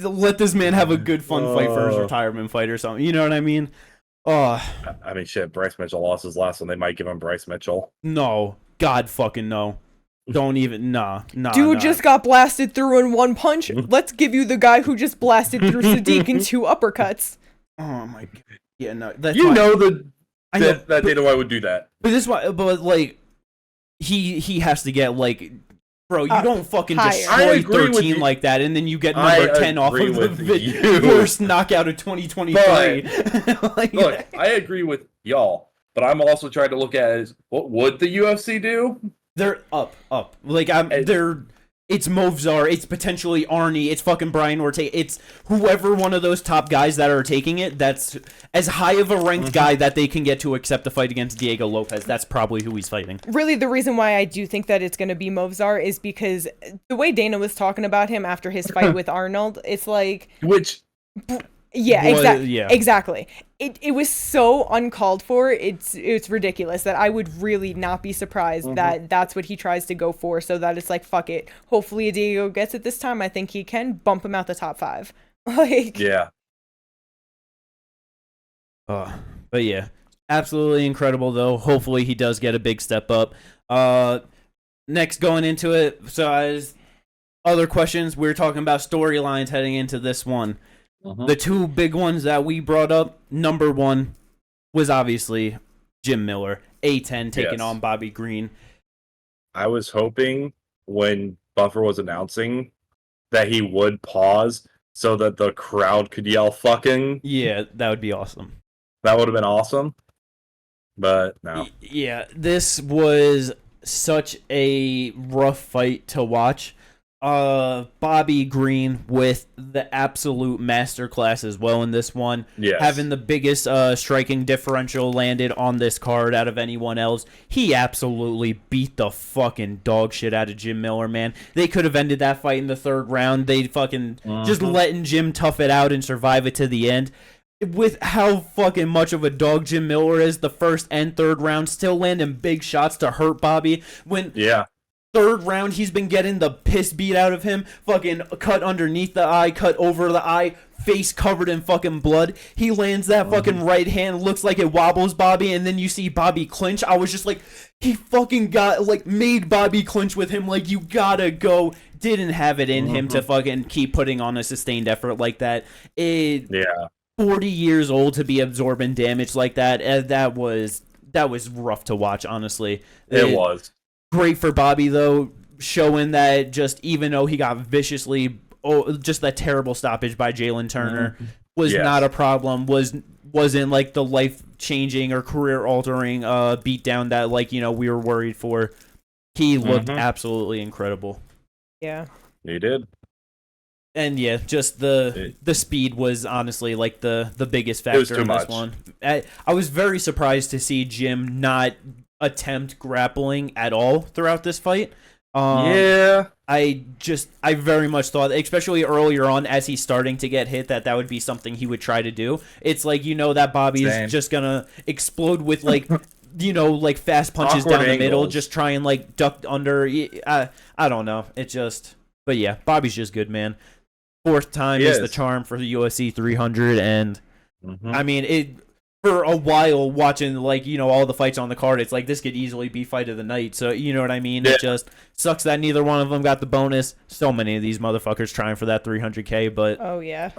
Let this man have a good fun fight for his retirement fight or something. You know what I mean? I mean, shit. Bryce Mitchell lost his last one. They might give him Bryce Mitchell. No, God fucking no. Don't even nah. Dude just got blasted through in 1 punch. Let's give you the guy who just blasted through Sadiq in 2 uppercuts. Oh my god. Yeah, no. That's You why, know that Dana White would do that. But this why. But like, he has to get like. Bro, you don't fucking higher. destroy 13 like that, and then you get number 10 off of the worst knockout of 2023. Look, I agree with y'all, but I'm also trying to look at is what would the UFC do? They're up. Like it's Movzar, it's potentially Arnie, it's fucking Brian Ortega, it's whoever one of those top guys that are taking it. That's as high of a ranked guy that they can get to accept the fight against Diego Lopez. That's probably who he's fighting. Really, the reason why I do think that it's going to be Movzar is because the way Dana was talking about him after his fight with Arnold, it's like... Exactly. It was so uncalled for. It's ridiculous that I would really not be surprised that that's what he tries to go for. So that it's like, fuck it. Hopefully Diego gets it this time. I think he can bump him out the top 5. Yeah. But yeah, absolutely incredible though. Hopefully he does get a big step up. Next going into it. So as other questions, we're talking about storylines heading into this one. The 2 big ones that we brought up, number 1 was obviously Jim Miller, A10 taking on Bobby Green. I was hoping when Buffer was announcing that he would pause so that the crowd could yell fucking. Yeah, that would be awesome. That would have been awesome. But no. Yeah, this was such a rough fight to watch. Bobby Green with the absolute masterclass as well in this one. Yes. Having the biggest striking differential landed on this card out of anyone else. He absolutely beat the fucking dog shit out of Jim Miller, man. They could have ended that fight in the 3rd round. They fucking just letting Jim tough it out and survive it to the end. With how fucking much of a dog Jim Miller is, the 1st and 3rd round still landing big shots to hurt Bobby. When 3rd round, he's been getting the piss beat out of him. Fucking cut underneath the eye, cut over the eye, face covered in fucking blood. He lands that fucking right hand, looks like it wobbles Bobby, and then you see Bobby clinch. I was just like, he fucking made Bobby clinch with him. Like, you gotta go. Didn't have it in him to fucking keep putting on a sustained effort like that. 40 years old to be absorbing damage like that. That was rough to watch, honestly. It was. Great for Bobby, though. showing that just even though he got viciously, just that terrible stoppage by Jalen Turner was not a problem, wasn't like the life-changing or career-altering beatdown that like, you know, we were worried for. He looked absolutely incredible. Yeah. He did. And yeah, just the speed was honestly like the biggest factor in this one. I was very surprised to see Jim not attempt grappling at all throughout this fight. I very much thought, especially earlier on as he's starting to get hit, that would be something he would try to do. It's like, you know, that Bobby's just gonna explode with like you know, like fast punches awkward down the middle, angles. just try and like duck under. I don't know. It just, but yeah, Bobby's just good, man. Fourth time is the charm for the UFC 300, and I mean it. For a while, watching like, you know, all the fights on the card, it's like this could easily be fight of the night. So you know what I mean? It just sucks that neither one of them got the bonus. So many of these motherfuckers trying for that 300K, but oh yeah,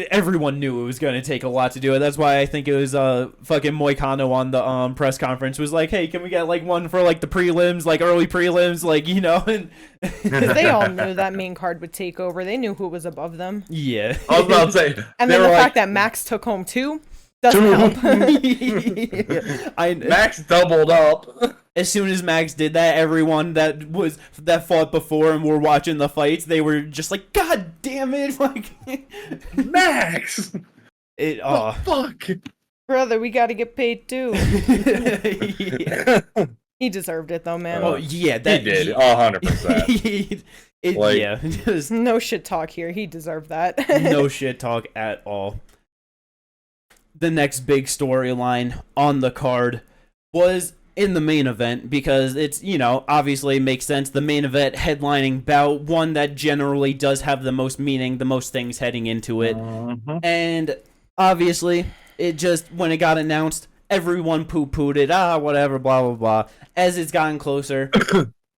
everyone knew it was going to take a lot to do it. That's why I think it was fucking Moicano on the press conference was like, hey, can we get like one for like the prelims, like early prelims, like, you know? And because they all knew that main card would take over. They knew who was above them. Yeah, I was about to say, and then the fact that Max took home 2 doesn't help. Max doubled up. As soon as Max did that, everyone that fought before and were watching the fights, they were just like, God damn it, like Max. Fuck, brother, we got to get paid too. Yeah. He deserved it though, man. Oh yeah, he did 100%. Yeah, just no shit talk here. He deserved that. no shit talk at all. The next big storyline on the card was in the main event, because it's, you know, obviously makes sense. The main event headlining bout, one that generally does have the most meaning, the most things heading into it. And obviously, it just, when it got announced, everyone poo-pooed it, whatever, blah, blah, blah. As it's gotten closer,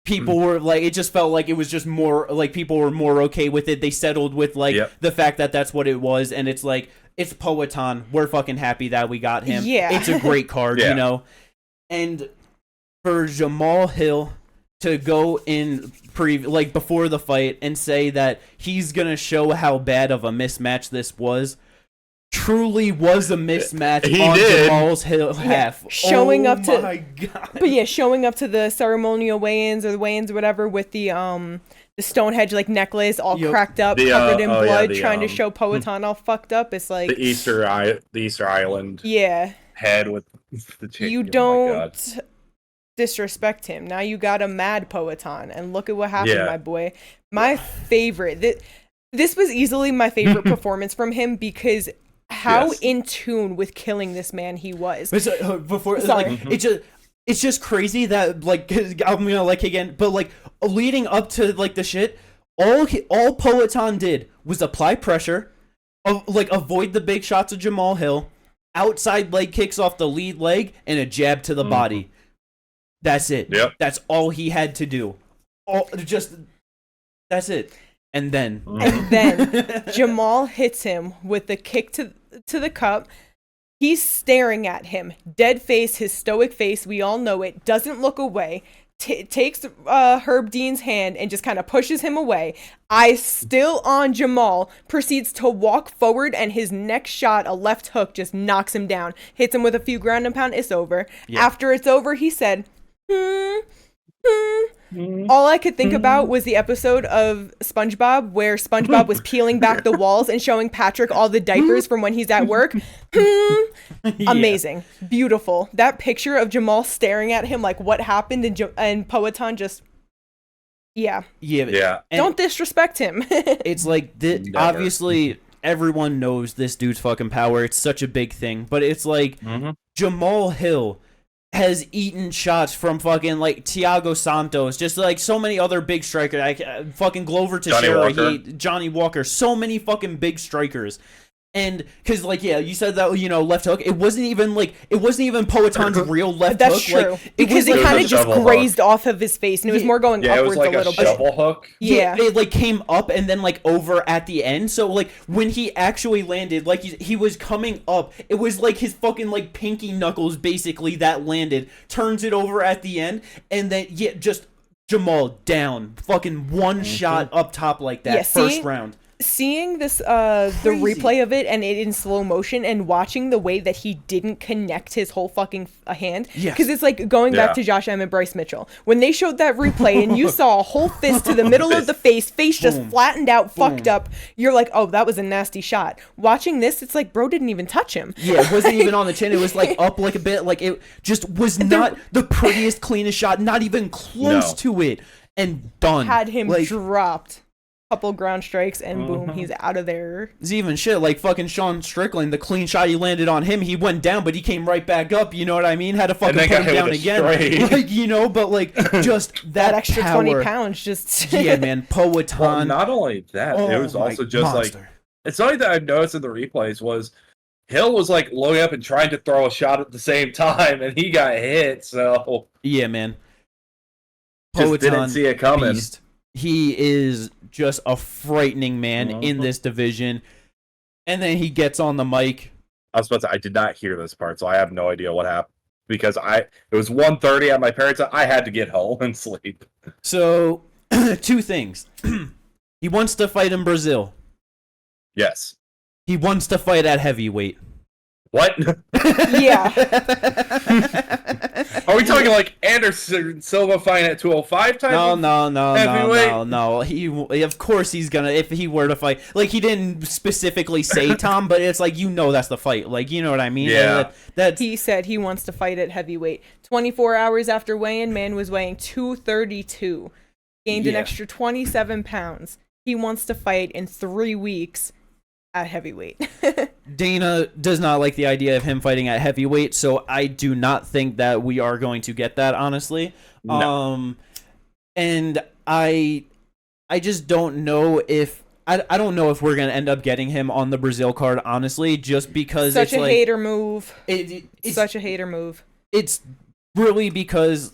people were like, it just felt like it was just more, like, people were more okay with it. They settled with, like, the fact that that's what it was, and it's like, it's Poaton. We're fucking happy that we got him. Yeah. It's a great card, you know? And for Jamal Hill to go in before the fight and say that he's going to show how bad of a mismatch this truly was a mismatch on Jamal's half. Showing up to, my God. But yeah, showing up to the ceremonial weigh-ins or the weigh-ins or whatever with the Stonehenge like necklace all cracked up, covered in blood, trying to show Poaton all fucked up. It's like the Easter Island head with the chick. You don't disrespect him. Now you got a mad Poaton, and look at what happened, my boy. My favorite. This was easily my favorite performance from him, because how in tune with killing this man he was. Before, like, it's just crazy that, like, I'm gonna like again, but like leading up to like the shit, all Poaton did was apply pressure, like avoid the big shots of Jamal Hill, outside leg kicks off the lead leg, and a jab to the body. That's it. Yep. That's all he had to do. That's it. And then Jamal hits him with the kick to the cup. He's staring at him, dead face, his stoic face. We all know it. Doesn't look away. Takes Herb Dean's hand and just kind of pushes him away. Eyes still on Jamal. Proceeds to walk forward, and his next shot, a left hook, just knocks him down. Hits him with a few ground and pound. It's over. Yeah. After it's over, he said, All I could think about was the episode of SpongeBob where SpongeBob was peeling back the walls and showing Patrick all the diapers from when he's at work. Amazing. Beautiful. That picture of Jamal staring at him like what happened, and Poaton just... Yeah. Don't disrespect him. It's like, obviously, everyone knows this dude's fucking power. It's such a big thing. But it's like, Jamal Hill has eaten shots from fucking like Thiago Santos, just like so many other big strikers, like fucking Glover Teixeira, Johnny Walker, so many fucking big strikers. And because like you said that, you know, left hook, it wasn't even Poaton's real left hook. That's true. Like, because it kind of just grazed off of his face, and it was more going upwards it was like a little bit. Shovel hook. Yeah, it like came up and then like over at the end. So like when he actually landed, like he was coming up, it was like his fucking like pinky knuckles basically that landed, turns it over at the end, and then just Jamal down. Fucking one shot up top like that. First round. Seeing this, the replay of it and it in slow motion and watching the way that he didn't connect his whole fucking hand. Because it's like going back to Josh Emmett, Bryce Mitchell. When they showed that replay and you saw a whole fist to the middle of the face just flattened out, fucked up, you're like, oh, that was a nasty shot. Watching this, it's like, bro didn't even touch him. Yeah, it wasn't even on the chin. It was like up like a bit. Like it just was not the prettiest, cleanest shot. Not even close to it. And done. Had him dropped. Couple ground strikes and boom, he's out of there. It's even shit like fucking Sean Strickland, the clean shot he landed on him, he went down but he came right back up, you know what I mean? Had to fucking put him down again. Like, you know, but like just that extra power. 20 pounds just yeah, man. Poaton. Well, not only that, it was also just monster. Like it's something that I've noticed in the replays was Hill was like loading up and trying to throw a shot at the same time and he got hit, so yeah, man. Poaton didn't see it coming. Beast. He is just a frightening man in this division. And then he gets on the mic. I was about to say, I did not hear this part, so I have no idea what happened. Because it was 1:30 at my parents' house. I had to get home and sleep. So, two things. He wants to fight in Brazil. Yes. He wants to fight at heavyweight. What? Yeah. Are we talking like Anderson Silva fighting at 205 type? No. He of course he's gonna, if he were to fight. Like he didn't specifically say Tom, but it's like, you know, that's the fight. Like, you know what I mean? Yeah. That's he said he wants to fight at heavyweight. 24 hours after weigh-in, man was weighing 232. Gained an extra 27 pounds. He wants to fight in 3 weeks at heavyweight. Dana does not like the idea of him fighting at heavyweight, so I do not think that we are going to get that, honestly. No. And I just don't know if I don't know if we're gonna end up getting him on the Brazil card, honestly, just because such it's a hater move. It's such a hater move. It's really because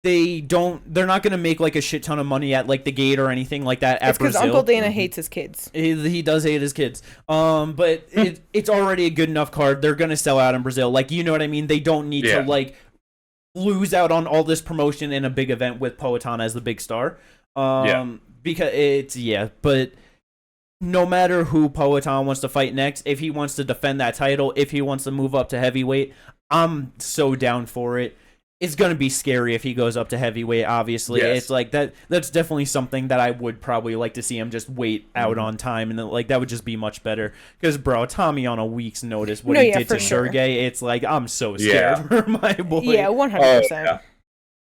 they're not gonna make like a shit ton of money at like the gate or anything like that at Brazil. It's because Uncle Dana hates his kids. He does hate his kids. But it's already a good enough card. They're gonna sell out in Brazil. Like, you know what I mean? They don't need to like lose out on all this promotion in a big event with Poaton as the big star. Because but no matter who Poaton wants to fight next, if he wants to defend that title, if he wants to move up to heavyweight, I'm so down for it. It's going to be scary if he goes up to heavyweight, obviously. Yes. It's like that's definitely something that I would probably like to see him just wait out on time, and like that would just be much better. Because, bro, Tommy on a week's notice, what he did to Sergey, it's like, I'm so scared for my boy. Yeah, 100%.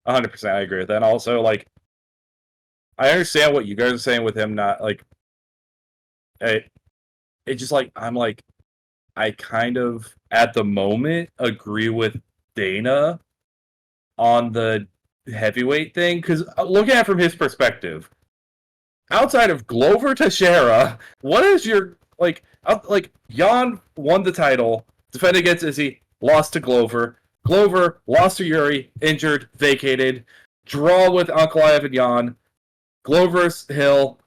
100%, I agree with that. And also, like, I understand what you guys are saying with him not, like, it's just like, I kind of, at the moment, agree with Dana on the heavyweight thing, because looking at it from his perspective, outside of Glover Teixeira, what is your Jan won the title, defended against Izzy, lost to Glover lost to Yuri, injured, vacated, draw with Ankalaev and Jan, Glover's Hill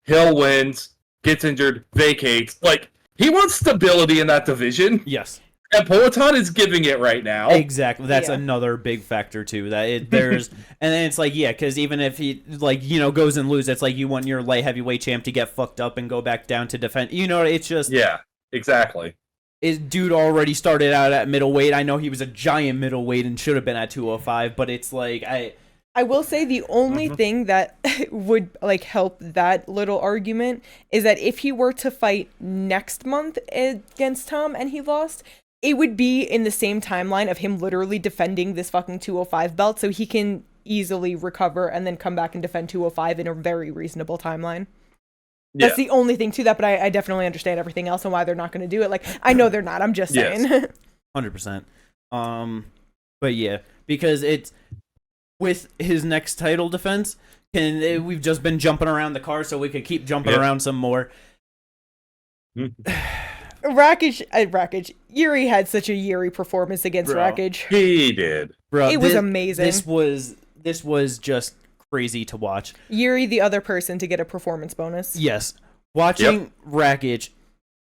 wins, gets injured, vacates. Like, he wants stability in that division. Yes. And Poaton is giving it right now. Exactly. That's another big factor, too. There's and then it's like, because even if he, goes and loses, it's like you want your light heavyweight champ to get fucked up and go back down to defend. You know, it's just... Yeah, exactly. Dude already started out at middleweight. I know he was a giant middleweight and should have been at 205, but it's like, I will say the only thing that would help that little argument is that if he were to fight next month against Tom and he lost, it would be in the same timeline of him literally defending this fucking 205 belt, so he can easily recover and then come back and defend 205 in a very reasonable timeline. Yeah. That's the only thing to that, but I definitely understand everything else and why they're not going to do it. Like, I know they're not, I'm just saying. 100%. But yeah, because it's with his next title defense, we've just been jumping around the car, so we could keep jumping around some more. Rakic, Yuri had such a Yuri performance against Rakic. He did. Bro, it was amazing. This was just crazy to watch. Yuri, the other person to get a performance bonus. Yes. Watching Rakic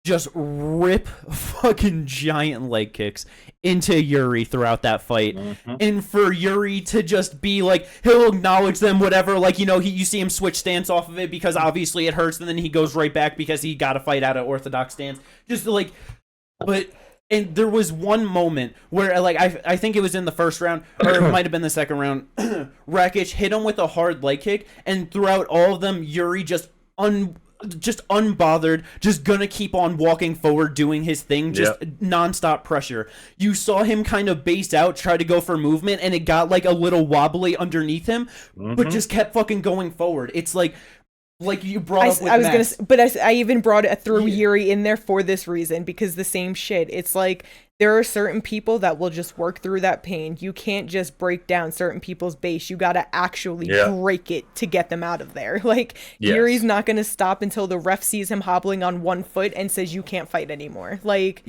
just rip fucking giant leg kicks into Yuri throughout that fight. Mm-hmm. And for Yuri to just be like, he'll acknowledge them, whatever, like, you know, you see him switch stance off of it because obviously it hurts, and then he goes right back because he got to fight out of orthodox stance. Just like, but, and there was one moment where, like, I think it was in the first round, or it might have been the second round, Rakic hit him with a hard leg kick, and throughout all of them, Yuri just unbothered, just gonna keep on walking forward, doing his thing, just nonstop pressure. You saw him kind of base out, try to go for movement, and it got like a little wobbly underneath him, but just kept fucking going forward. It's like you brought up with I was Max. I even brought it through Yuri in there for this reason, because the same shit. It's like there are certain people that will just work through that pain. You can't just break down certain people's base. You got to actually break it to get them out of there. Like, Yuri's not going to stop until the ref sees him hobbling on one foot and says you can't fight anymore. Like,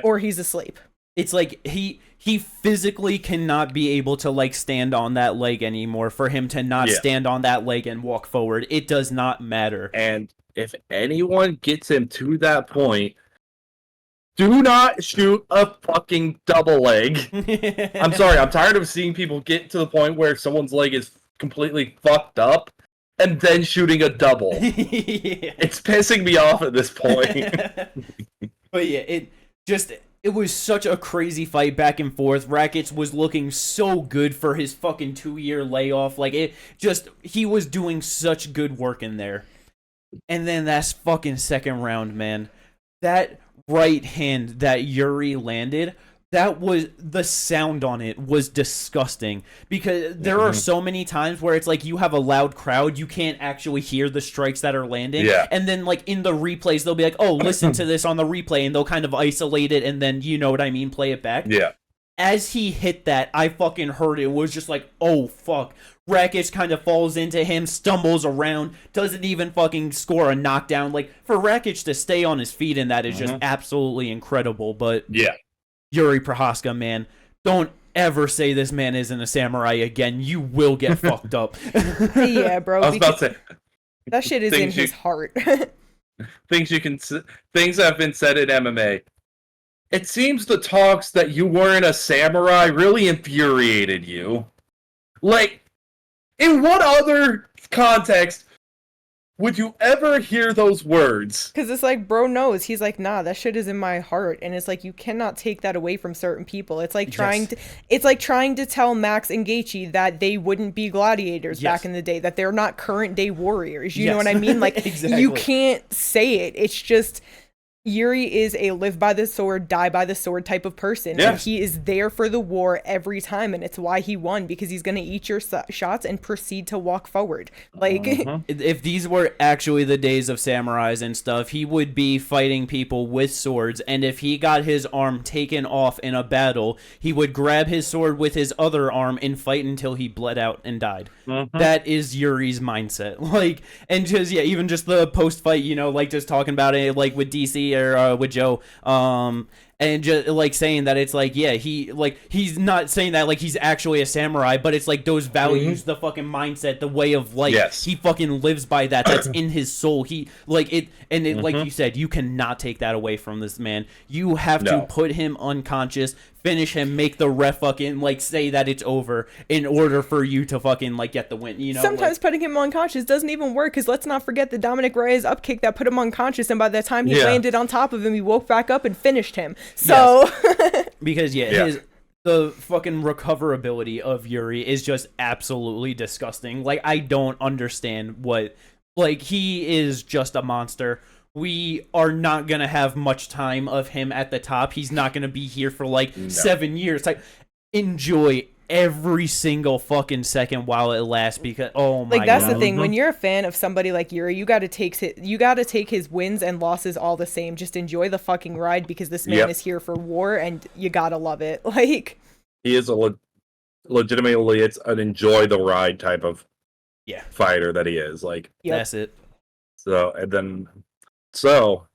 or he's asleep. It's like he physically cannot be able to like stand on that leg anymore. For him to not stand on that leg and walk forward, it does not matter. And if anyone gets him to that point, do not shoot a fucking double leg. I'm sorry, I'm tired of seeing people get to the point where someone's leg is completely fucked up and then shooting a double. It's pissing me off at this point. But yeah, it was such a crazy fight back and forth. Rakic was looking so good for his fucking 2-year layoff. Like, he was doing such good work in there. And then that fucking second round, man. That right hand that Yuri landed, that was, the sound on it was disgusting, because there are so many times where it's like you have a loud crowd, you can't actually hear the strikes that are landing, and then like in the replays they'll be like, oh, listen to this on the replay, and they'll kind of isolate it and then, you know what I mean, play it back. As he hit that, I fucking heard it. It was just like, oh fuck. Rakic kind of falls into him, stumbles around, doesn't even fucking score a knockdown. Like, for Rakic to stay on his feet in that is just absolutely incredible. But Yuri Prochazka, man, don't ever say this man isn't a samurai again. You will get fucked up. Yeah, bro. I was about to say, that shit is in his heart. Things have been said in MMA. It seems the talks that you weren't a samurai really infuriated you. Like, in what other context would you ever hear those words? Because it's like, bro knows. He's like, nah, that shit is in my heart. And it's like, you cannot take that away from certain people. It's like trying to tell Max and Gaethje that they wouldn't be gladiators back in the day, that they're not current day warriors. You know what I mean? Like, you can't say it. It's just, Yuri is a live by the sword, die by the sword type of person. And he is there for the war every time. And it's why he won, because he's going to eat your shots and proceed to walk forward. Like, if these were actually the days of samurais and stuff, he would be fighting people with swords. And if he got his arm taken off in a battle, he would grab his sword with his other arm and fight until he bled out and died. That is Yuri's mindset. Like, and just, even just the post-fight, you know, like just talking about it, like with DC or with Joe, and just like saying that it's like, he's not saying that like he's actually a samurai, but it's like those values, the fucking mindset, the way of life, he fucking lives by that. That's in his soul. He like it, and it, like you said, you cannot take that away from this man. You have to put him unconscious, finish him, make the ref fucking like say that it's over in order for you to fucking like get the win. You know, sometimes putting him unconscious doesn't even work, because let's not forget the Dominic Reyes upkick that put him unconscious, and by the time he landed on top of him, he woke back up and finished him. So because the fucking recoverability of Yuri is just absolutely disgusting. Like, I don't understand what, like, he is just a monster. We are not going to have much time of him at the top. He's not going to be here for like 7 years. Like, enjoy every single fucking second while it lasts, because like, that's the thing. When you're a fan of somebody like Yuri, you got to take his wins and losses all the same. Just enjoy the fucking ride, because this man is here for war, and you got to love it. Like, he is legitimately, it's an enjoy the ride type of fighter that he is. Like, that's it. So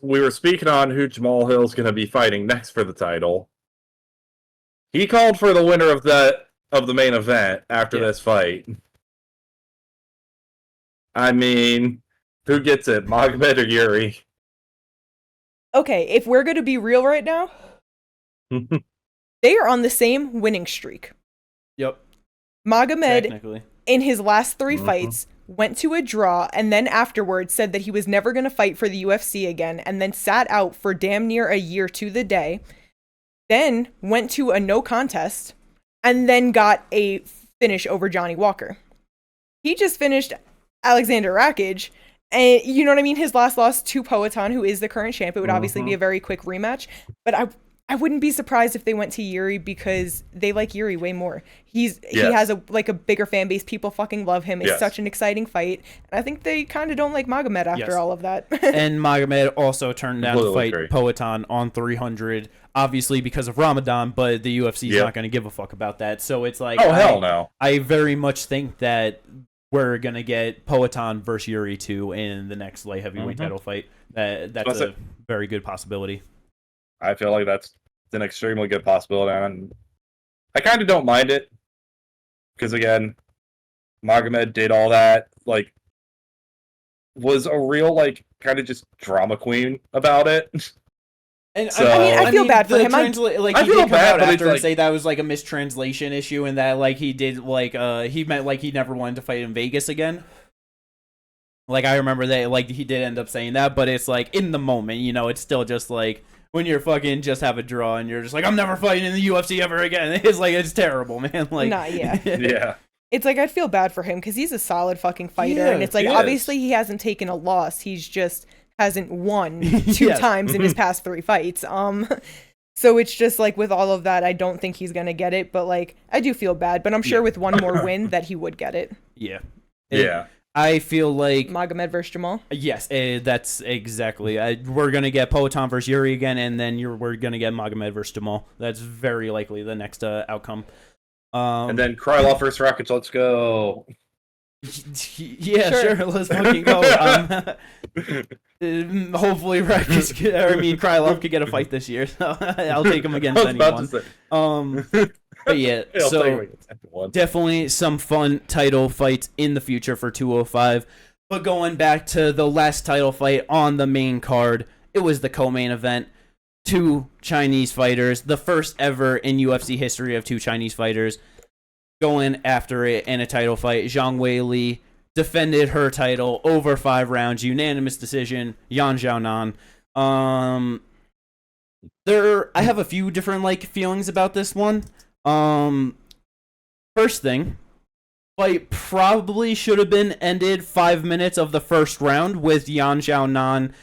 we were speaking on who Jamal Hill's going to be fighting next for the title. He called for the winner of the main event after this fight. I mean, who gets it, Magomed or Yuri? Okay, if we're going to be real right now, they are on the same winning streak. Yep. Magomed, Technically. in his last 3 fights, went to a draw and then afterwards said that he was never going to fight for the UFC again and then sat out for damn near a year to the day. Then went to a no contest and then got a finish over Johnny Walker. He just finished Alexander Rakic. And you know what I mean? His last loss to Poaton, who is the current champ. It would obviously be a very quick rematch. But I wouldn't be surprised if they went to Yuri because they like Yuri way more. He has a bigger fan base. People fucking love him. It's such an exciting fight. And I think they kind of don't like Magomed after all of that. And Magomed also turned down to fight Poaton on 300, obviously because of Ramadan, but the UFC is not going to give a fuck about that. So it's like, hell no. I very much think that we're going to get Poaton versus Yuri 2 in the next light heavyweight title fight. That's a very good possibility. I feel like that's an extremely good possibility, and I kind of don't mind it because again, Magomed did all that, like, was a real kind of just drama queen about it. And so, I feel bad for him. I feel bad after and say that was a mistranslation issue, and that he did he meant he never wanted to fight in Vegas again. I remember that he did end up saying that, but it's in the moment, it's still just when you're fucking just have a draw and you're just I'm never fighting in the UFC ever again. It's it's terrible, man. Yeah. It's I'd feel bad for him because he's a solid fucking fighter, and it's obviously he hasn't taken a loss. He's just hasn't won 2 times in his past 3 fights. So it's just with all of that, I don't think he's gonna get it, but I do feel bad, but I'm sure with one more win that he would get it. Yeah. I feel Magomed versus Jamal. Yes, that's exactly. We're gonna get Poaton versus Yuri again, and then we're gonna get Magomed versus Jamal. That's very likely the next outcome. And then Krylov versus Rakic. Let's go. Yeah, sure. Let's fucking go. Hopefully, Krylov could get a fight this year. So I'll take him against anyone. But yeah, so definitely some fun title fights in the future for 205. But going back to the last title fight on the main card, it was the co-main event. 2 Chinese fighters, the first ever in UFC history of 2 Chinese fighters going after it in a title fight. Zhang Weili defended her title over 5 rounds, unanimous decision. Yan Xiaonan. I have a few different feelings about this one. First thing, fight probably should have been ended 5 minutes of the first round with Yan Xiaonan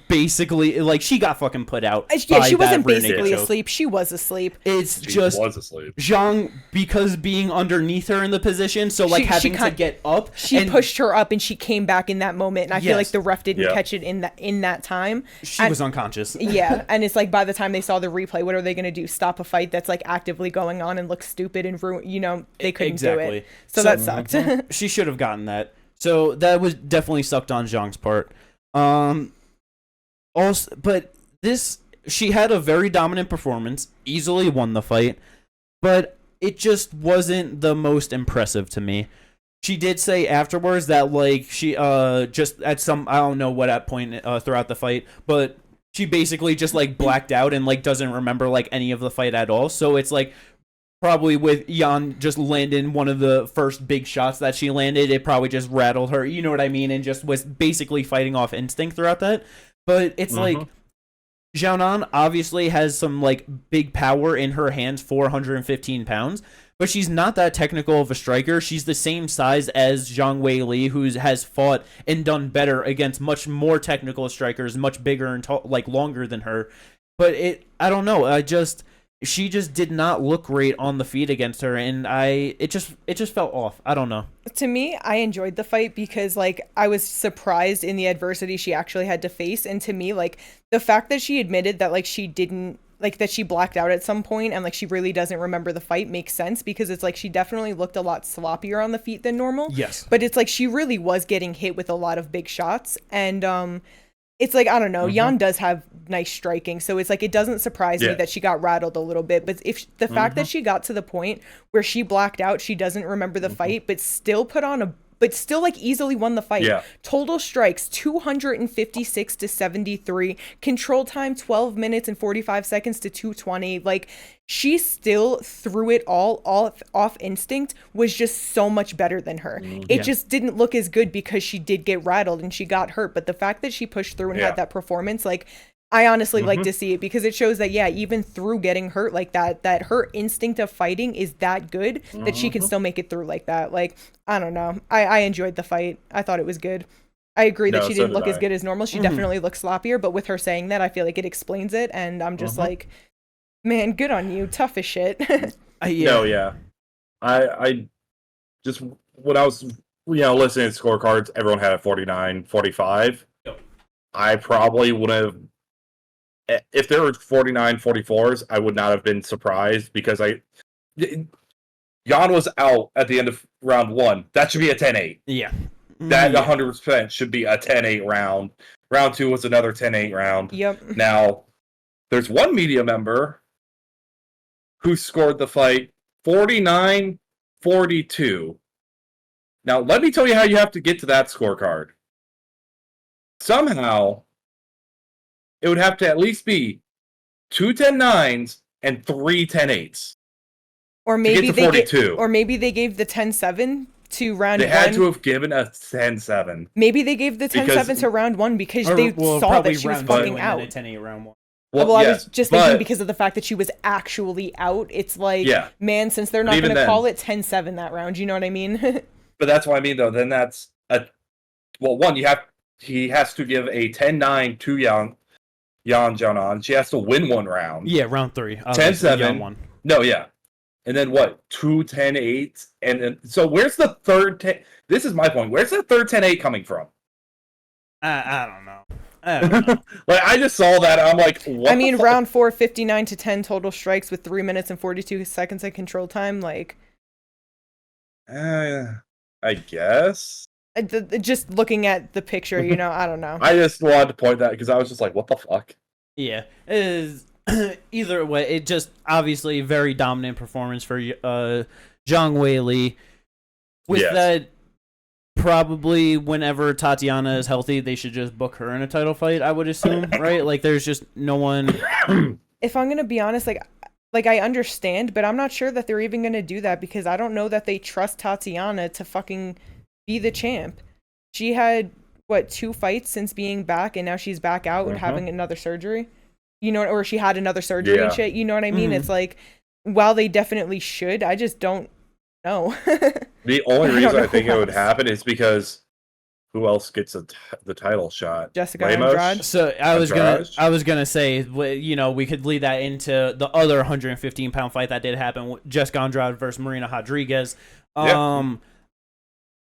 basically she got fucking put out. Yeah, she wasn't basically asleep. She was asleep. She was asleep. Zhang, because being underneath her in the position, so having to get up. She pushed her up and she came back in that moment, and I feel the ref didn't catch it in that time. She was unconscious. Yeah, and it's by the time they saw the replay, what are they gonna do? Stop a fight that's actively going on and look stupid and ruin? They couldn't do it. So that sucked. She should have gotten that. So that was definitely sucked on Zhang's part. Also, but she had a very dominant performance, easily won the fight, but it just wasn't the most impressive to me. She did say afterwards that she just at some, I don't know what at point throughout the fight, but she basically just blacked out and doesn't remember any of the fight at all. So it's probably with Yan just landing one of the first big shots that she landed, it probably just rattled her, you know what I mean, and just was basically fighting off instinct throughout that. But it's Xiaonan obviously has some big power in her hands, 415 pounds, but she's not that technical of a striker. She's the same size as Zhang Weili, who has fought and done better against much more technical strikers, much bigger and longer than her. But I don't know, she just did not look great on the feet against her, and it just felt off. I don't know. To me, I enjoyed the fight because I was surprised in the adversity she actually had to face, and to me the fact that she admitted that she didn't that she blacked out at some point and she really doesn't remember the fight makes sense because it's she definitely looked a lot sloppier on the feet than normal. Yes. But it's she really was getting hit with a lot of big shots, and it's I don't know, Yan does have nice striking, so it's it doesn't surprise me that she got rattled a little bit, but if the fact that she got to the point where she blacked out, she doesn't remember the fight, but still put on but still like easily won the fight. Yeah. Total strikes 256 to 73, control time 12 minutes and 45 seconds to 220. Like, she still threw it all off instinct, was just so much better than her. It just didn't look as good because she did get rattled and she got hurt, but the fact that she pushed through and had that performance, like, I honestly like to see it, because it shows that, even through getting hurt like that her instinct of fighting is that good that she can still make it through like that. Like, I don't know. I enjoyed the fight. I thought it was good. I agree that she didn't look as good as normal. She definitely looked sloppier, but with her saying that, I feel like it explains it, and I'm just like, man, good on you. Tough as shit. No, yeah. I just, when I was, listening to scorecards, everyone had a 49, 45. I probably would have, if there were 49, 44s, I would not have been surprised, because Jan was out at the end of round 1. That should be a 10-8. Yeah. That 100% should be a 10-8 round. Round 2 was another 10-8 round. Yep. Now, there's one media member who scored the fight 49-42. Now, let me tell you how you have to get to that scorecard. Somehow, it would have to at least be 2 10-9s and 3 10-8s. Or maybe they gave the 10-7 to round 1. They had to have given a 10-7. Maybe they gave the 10-7 to round 1 because they saw that she was fucking out. 10-8 round 1. Well, I was just thinking because of the fact that she was actually out. It's like, man, since they're not going to call it 10-7 that round, you know what I mean? But that's what I mean, though. Then that's one. He has to give a 10-9 to Yan Jianan. She has to win one round. Yeah, round 3. 10-7. No, yeah. And then what? 2 10-8s? And then, so where's the third 10? This is my point. Where's the third 10-8 coming from? I don't know. Like, I just saw that. I'm like, what? I mean, round 4, 59 to 10 total strikes with 3 minutes and 42 seconds of control time. Like, I guess. Just looking at the picture, I don't know. I just wanted to point that because I was just like, what the fuck? Yeah, it is. Either way, it just obviously very dominant performance for Zhang Weili. With that, probably whenever Tatiana is healthy, they should just book her in a title fight, I would assume, right? Like, there's just no one. If I'm gonna be honest, like I understand, but I'm not sure that they're even gonna do that, because I don't know that they trust Tatiana to fucking be the champ. She had 2 fights since being back, and now she's back out and having another surgery. Or she had another surgery and shit. You know what I mean? It's like, while they definitely should, I just don't know. The only reason I think it would happen is because who else gets the title shot? Jessica Andrade. So I was gonna say, we could lead that into the other 115-pound fight that did happen, Jessica Andrade versus Marina Rodriguez.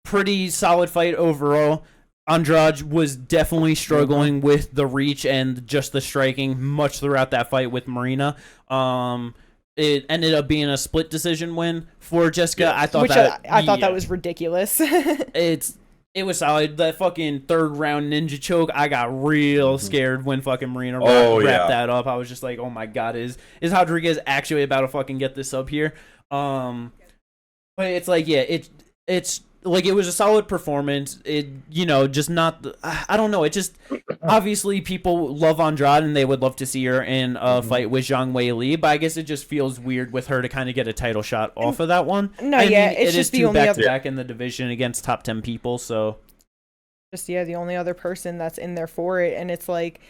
Pretty solid fight overall. Andrade was definitely struggling with the reach and just the striking much throughout that fight with Marina. It ended up being a split decision win for Jessica. Yes. I thought that was ridiculous. It was solid. That fucking third round ninja choke, I got real scared when fucking Marina wrapped that up. I was just like, oh my god, is Rodriguez actually about to fucking get this up here? But it's like, it's like, it was a solid performance. It, just not. I don't know. It just, obviously people love Andrade and they would love to see her in a fight with Zhang Weili, but I guess it just feels weird with her to kind of get a title shot off of that one. No, it's just the only other back in the division against top 10 people. So just the only other person that's in there for it, and it's like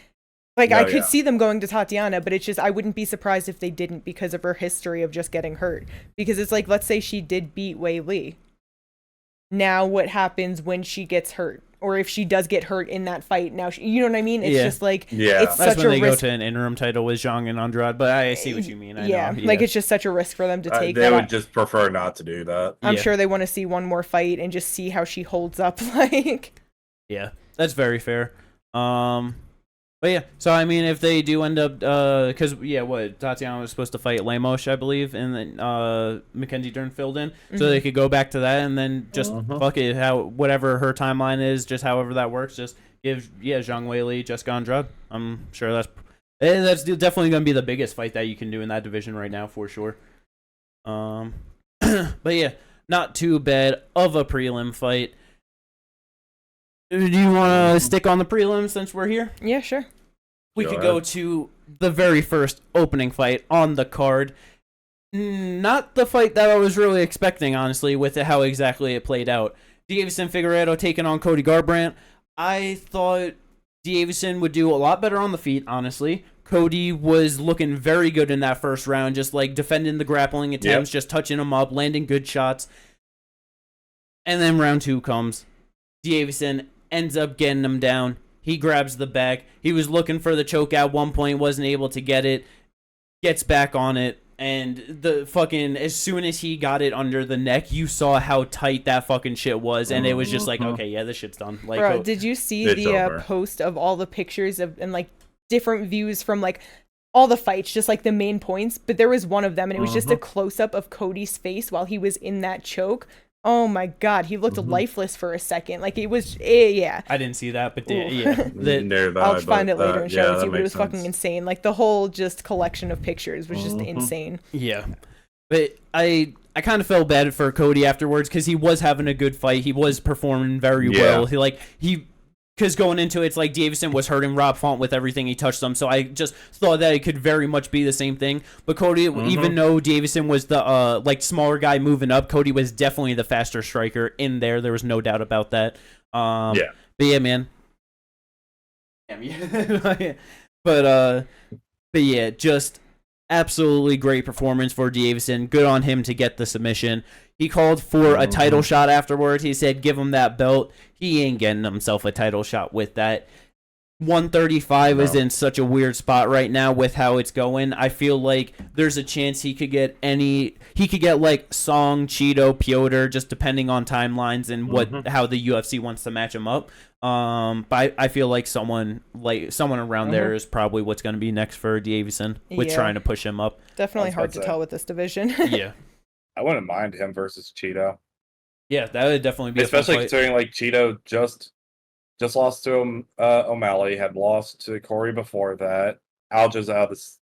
I could see them going to Tatiana, but it's just, I wouldn't be surprised if they didn't, because of her history of just getting hurt. Because it's like, let's say she did beat Weili. Now what happens when she gets hurt, or if she does get hurt in that fight? Now you know what I mean? It's just like, it's that's such when they risk. go to an interim title with Zhang and Andrade. But I see what you mean. I know. Like, it's just such a risk for them to take. They would just prefer not to do that. I'm sure they want to see one more fight and just see how she holds up. Like, yeah, that's very fair. But yeah, so I mean, if they do end up, because Tatiana was supposed to fight Lemos, I believe, and then Mackenzie Dern filled in, so they could go back to that, and then just fuck it, whatever her timeline is, just however that works, just give Zhang Weili, Jessica Andrade. I'm sure that's definitely gonna be the biggest fight that you can do in that division right now for sure. But yeah, not too bad of a prelim fight. Do you want to stick on the prelims since we're here? Yeah, sure. We could go to the very first opening fight on the card. Not the fight that I was really expecting, honestly, with how exactly it played out. Deiveson Figueiredo taking on Cody Garbrandt. I thought Deiveson would do a lot better on the feet, honestly. Cody was looking very good in that first round, just like defending the grappling attempts, just touching him up, landing good shots. And then round 2 comes. Deiveson ends up getting him down. He grabs the back. He was looking for the choke at one point, wasn't able to get it. Gets back on it. And the fucking, as soon as he got it under the neck, you saw how tight that fucking shit was. And it was just like, okay, yeah, this shit's done. Like, bro, did you see the post of all the pictures of and like different views from like all the fights, just like the main points? But there was one of them, and it was just a close up of Cody's face while he was in that choke. Oh my god, he looked lifeless for a second. Like, it was, yeah. I didn't see that, but yeah. I'll find it later and show it to you, but it was fucking insane. Like, the whole just collection of pictures was just insane. Yeah. But I kind of felt bad for Cody afterwards because he was having a good fight. He was performing very well. Because going into it, it's like Deiveson was hurting Rob Font with everything he touched him, so I just thought that it could very much be the same thing. But Cody, even though Deiveson was the smaller guy moving up, Cody was definitely the faster striker in there. There was no doubt about that. But yeah, man. But yeah, just absolutely great performance for Deiveson. Good on him to get the submission. He called for a title shot afterwards. He said, give him that belt. He ain't getting himself a title shot with that. 135 is in such a weird spot right now with how it's going. I feel like there's a chance he could get like Song, Cheeto, Piotr, just depending on timelines and how the UFC wants to match him up. But I feel like someone around there is probably what's going to be next for Deiveson with trying to push him up. Definitely hard to tell with this division. Yeah. I wouldn't mind him versus Cheeto. Yeah, that would definitely be especially a fun fight. Considering like Cheeto just lost to O'Malley, had lost to Corey before that. Alja's out of this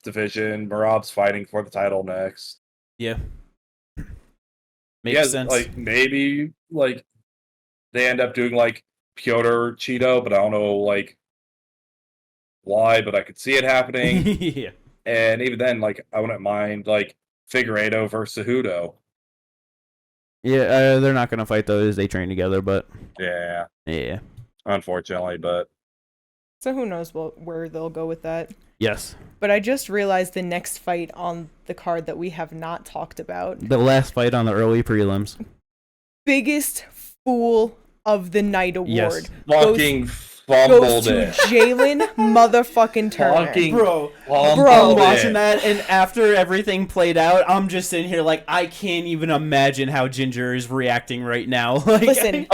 division. Merab's fighting for the title next. Yeah. Makes sense. Like maybe like they end up doing like Piotr Cheeto, but I don't know like why, but I could see it happening. Yeah. And even then, like, I wouldn't mind, like, Figueiredo versus Cejudo. Yeah, they're not going to fight those. They train together, but... Yeah. Yeah. Unfortunately, but... So who knows where they'll go with that. Yes. But I just realized the next fight on the card that we have not talked about. The last fight on the early prelims. Biggest fool of the night award. Yes. Fucking goes to Jalen motherfucking Turner. Bro, I'm watching that, and after everything played out, I'm just sitting here like, I can't even imagine how Ginger is reacting right now. Like, listen.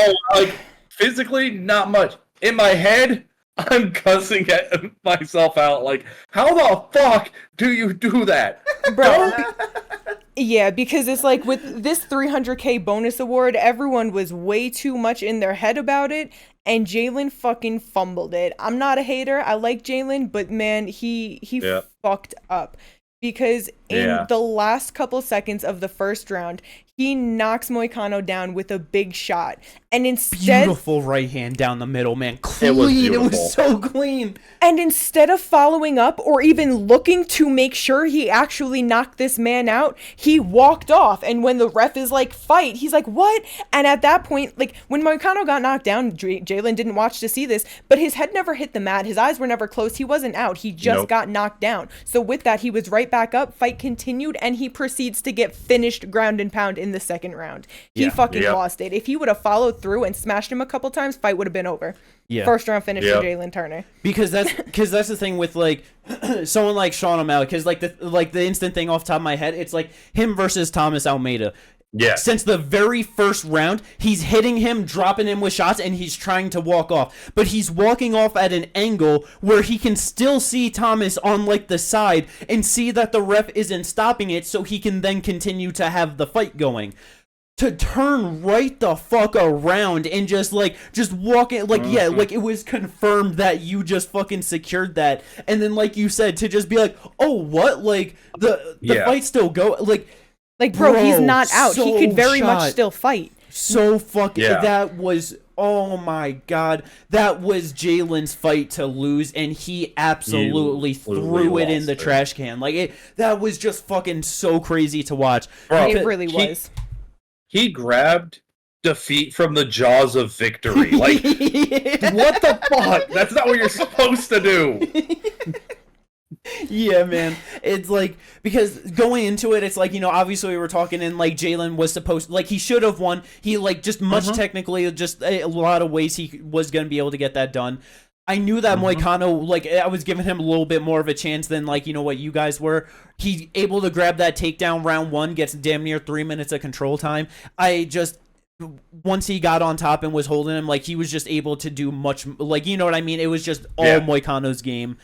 Physically, not much. In my head, I'm cussing at myself out. Like, how the fuck do you do that? Bro. Yeah, because it's like with this $300K bonus award, everyone was way too much in their head about it, and Jalen fucking fumbled it. I'm not a hater. I like Jalen, but man, he fucked up. Because in the last couple seconds of the first round, he knocks Moicano down with a big shot. And instead... Beautiful right hand down the middle, man. Clean. It was so clean. And instead of following up or even looking to make sure he actually knocked this man out, he walked off. And when the ref is like, fight, he's like, what? And at that point, like, when Moicano got knocked down, Jalen didn't watch to see this, but his head never hit the mat. His eyes were never closed. He wasn't out. He just got knocked down. So with that, he was right back up. Fight continued, and he proceeds to get finished ground and pound in the second round. He fucking lost it. If he would have followed through and smashed him a couple times, fight would have been over. Yeah. First round finish for Jalen Turner. Because that's the thing with like someone like Sean O'Malley. Because like the instant thing off the top of my head, it's like him versus Thomas Almeida. Yeah. Since the very first round, he's hitting him, dropping him with shots, and he's trying to walk off. But he's walking off at an angle where he can still see Thomas on, like, the side and see that the ref isn't stopping it, so he can then continue to have the fight going. To turn right the fuck around and just walk it, like, like, it was confirmed that you just fucking secured that. And then, like you said, to just be like, oh, what? Like, the fight still go, like, bro, he's not out. He could very much still fight. So fucking Yeah. that was, oh my god, that was Jalen's fight to lose, and he absolutely threw it in the trash can. Like that was just fucking so crazy to watch. Bro, It really was. He grabbed defeat from the jaws of victory. Like, what the fuck? That's not what you're supposed to do. Yeah, man. It's like, because going into it, it's like, you know, obviously we were talking, and like Jalen was supposed, like, he should have won. He like just much technically, just a lot of ways he was going to be able to get that done. I knew that Moicano, like, I was giving him a little bit more of a chance than, like, you know, what you guys were. He able to grab that takedown round one, gets damn near 3 minutes of control time. Once he got on top and was holding him, like, he was just able to do much, like, you know what I mean? It was just all Moicano's game.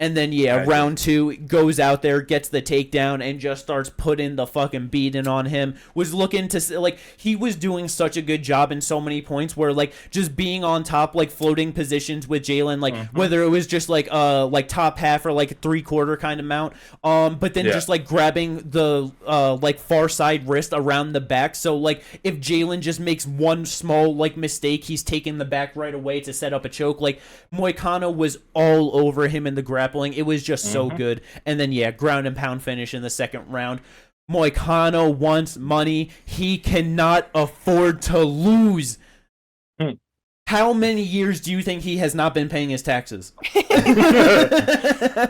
And then, round two, goes out there, gets the takedown, and just starts putting the fucking beating on him. Was looking to, like, he was doing such a good job in so many points where, like, just being on top, like, floating positions with Jalen, like, whether it was just, like top half or, like, 3/4 kind of mount, but then just, like, grabbing the, like, far side wrist around the back. So, like, if Jalen just makes one small, like, mistake, he's taking the back right away to set up a choke. Like, Moicano was all over him in the grappling. It was just so good. And then, ground and pound finish in the second round. Moicano wants money. He cannot afford to lose. How many years do you think he has not been paying his taxes?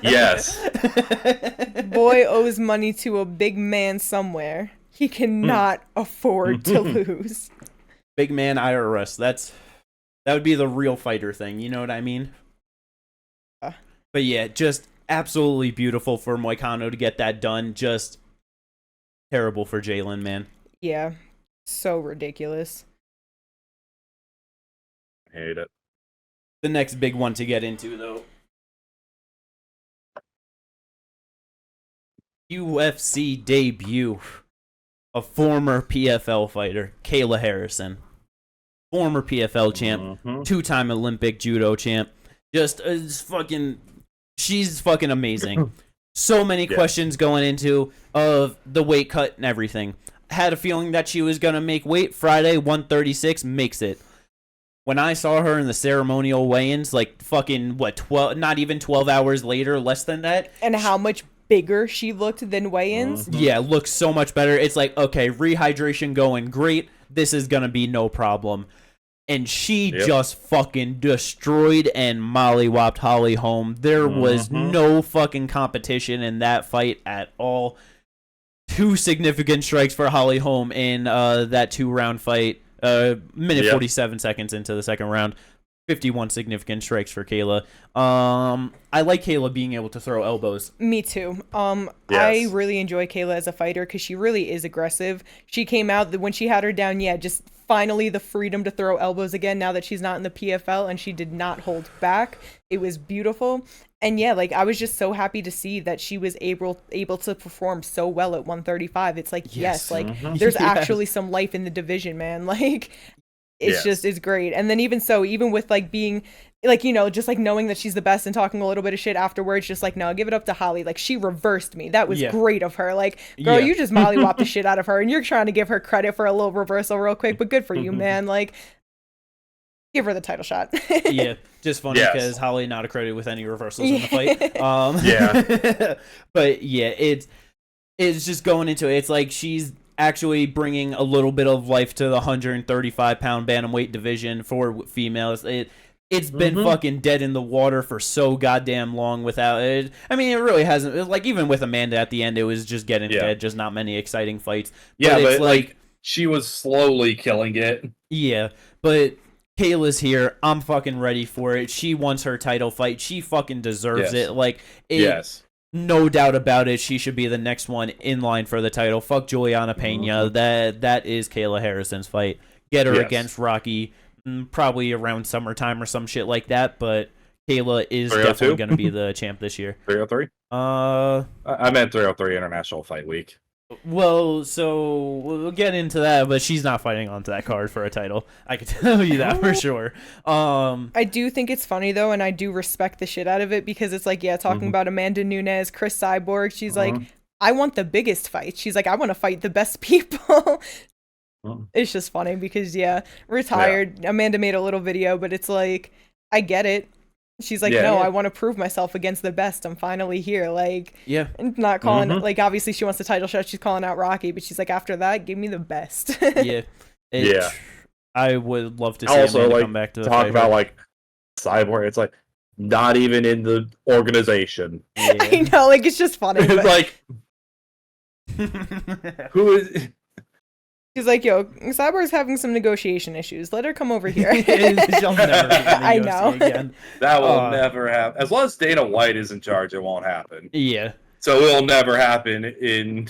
Yes. Boy owes money to a big man somewhere. He cannot afford to lose. Big man IRS. That would be the real fighter thing. You know what I mean? But yeah, just absolutely beautiful for Moicano to get that done. Just terrible for Jalen, man. Yeah, so ridiculous. Hate it. The next big one to get into, though. UFC debut. A former PFL fighter, Kayla Harrison. Former PFL champ. Two-time Olympic judo champ. Just she's fucking amazing. So many questions going into of the weight cut and everything. Had a feeling that she was going to make weight. Friday, 136, makes it. When I saw her in the ceremonial weigh-ins, like fucking, 12, not even 12 hours later, less than that. And how much bigger she looked than weigh-ins. Yeah, looks so much better. It's like, okay, rehydration going great. This is going to be no problem. And she just fucking destroyed and mollywopped Holly Holm. There was no fucking competition in that fight at all. 2 significant strikes for Holly Holm in that 2-round fight. Minute 47 seconds into the second round. 51 significant strikes for Kayla. I like Kayla being able to throw elbows. Me too. I really enjoy Kayla as a fighter because she really is aggressive. She came out when she had her down, just finally the freedom to throw elbows again now that she's not in the PFL, and she did not hold back. It was beautiful. And like, I was just so happy to see that she was able to perform so well at 135. It's like, there's actually some life in the division, man. Like, it's just, it's great. And then even with like being like, you know, just like knowing that she's the best and talking a little bit of shit afterwards, just like, no, give it up to Holly. Like, she reversed me. That was great of her. Like, girl, you just mollywopped the shit out of her, and you're trying to give her credit for a little reversal real quick, but good for you, man. Like, give her the title shot. Just funny because Holly not accredited with any reversals in the fight. But it's just going into it. It's like she's actually bringing a little bit of life to the 135-pound bantamweight division for females. It's been fucking dead in the water for so goddamn long without it. I mean, it really hasn't. It was like, even with Amanda at the end, it was just getting dead, just not many exciting fights. But it's like she was slowly killing it. Yeah, but Kayla's here. I'm fucking ready for it. She wants her title fight. She fucking deserves it. Like, no doubt about it. She should be the next one in line for the title. Fuck Juliana Pena. That is Kayla Harrison's fight. Get her against Rocky, probably around summertime or some shit like that. But Kayla is definitely going to be the champ this year. 303? I meant 303 International Fight Week. Well, so we'll get into that, but she's not fighting onto that card for a title. I can tell you that for sure. I do think it's funny, though, and I do respect the shit out of it, because it's like, talking about Amanda Nunes, Chris Cyborg, she's like, I want the biggest fight. She's like, I want to fight the best people. It's just funny because, retired. Yeah. Amanda made a little video, but it's like, I get it. She's like, I want to prove myself against the best. I'm finally here. Like, not calling like, obviously she wants the title shot. She's calling out Rocky, but she's like, after that, give me the best. I would love to see Amanda come back to the talk about like Cyborg. It's like not even in the organization. Yeah. I know, like it's just funny. It's like who is? He's like, yo, Cyborg's having some negotiation issues. Let her come over here. She'll never I know. Again. That will never happen. As long as Dana White is in charge, it won't happen. Yeah. So it'll never happen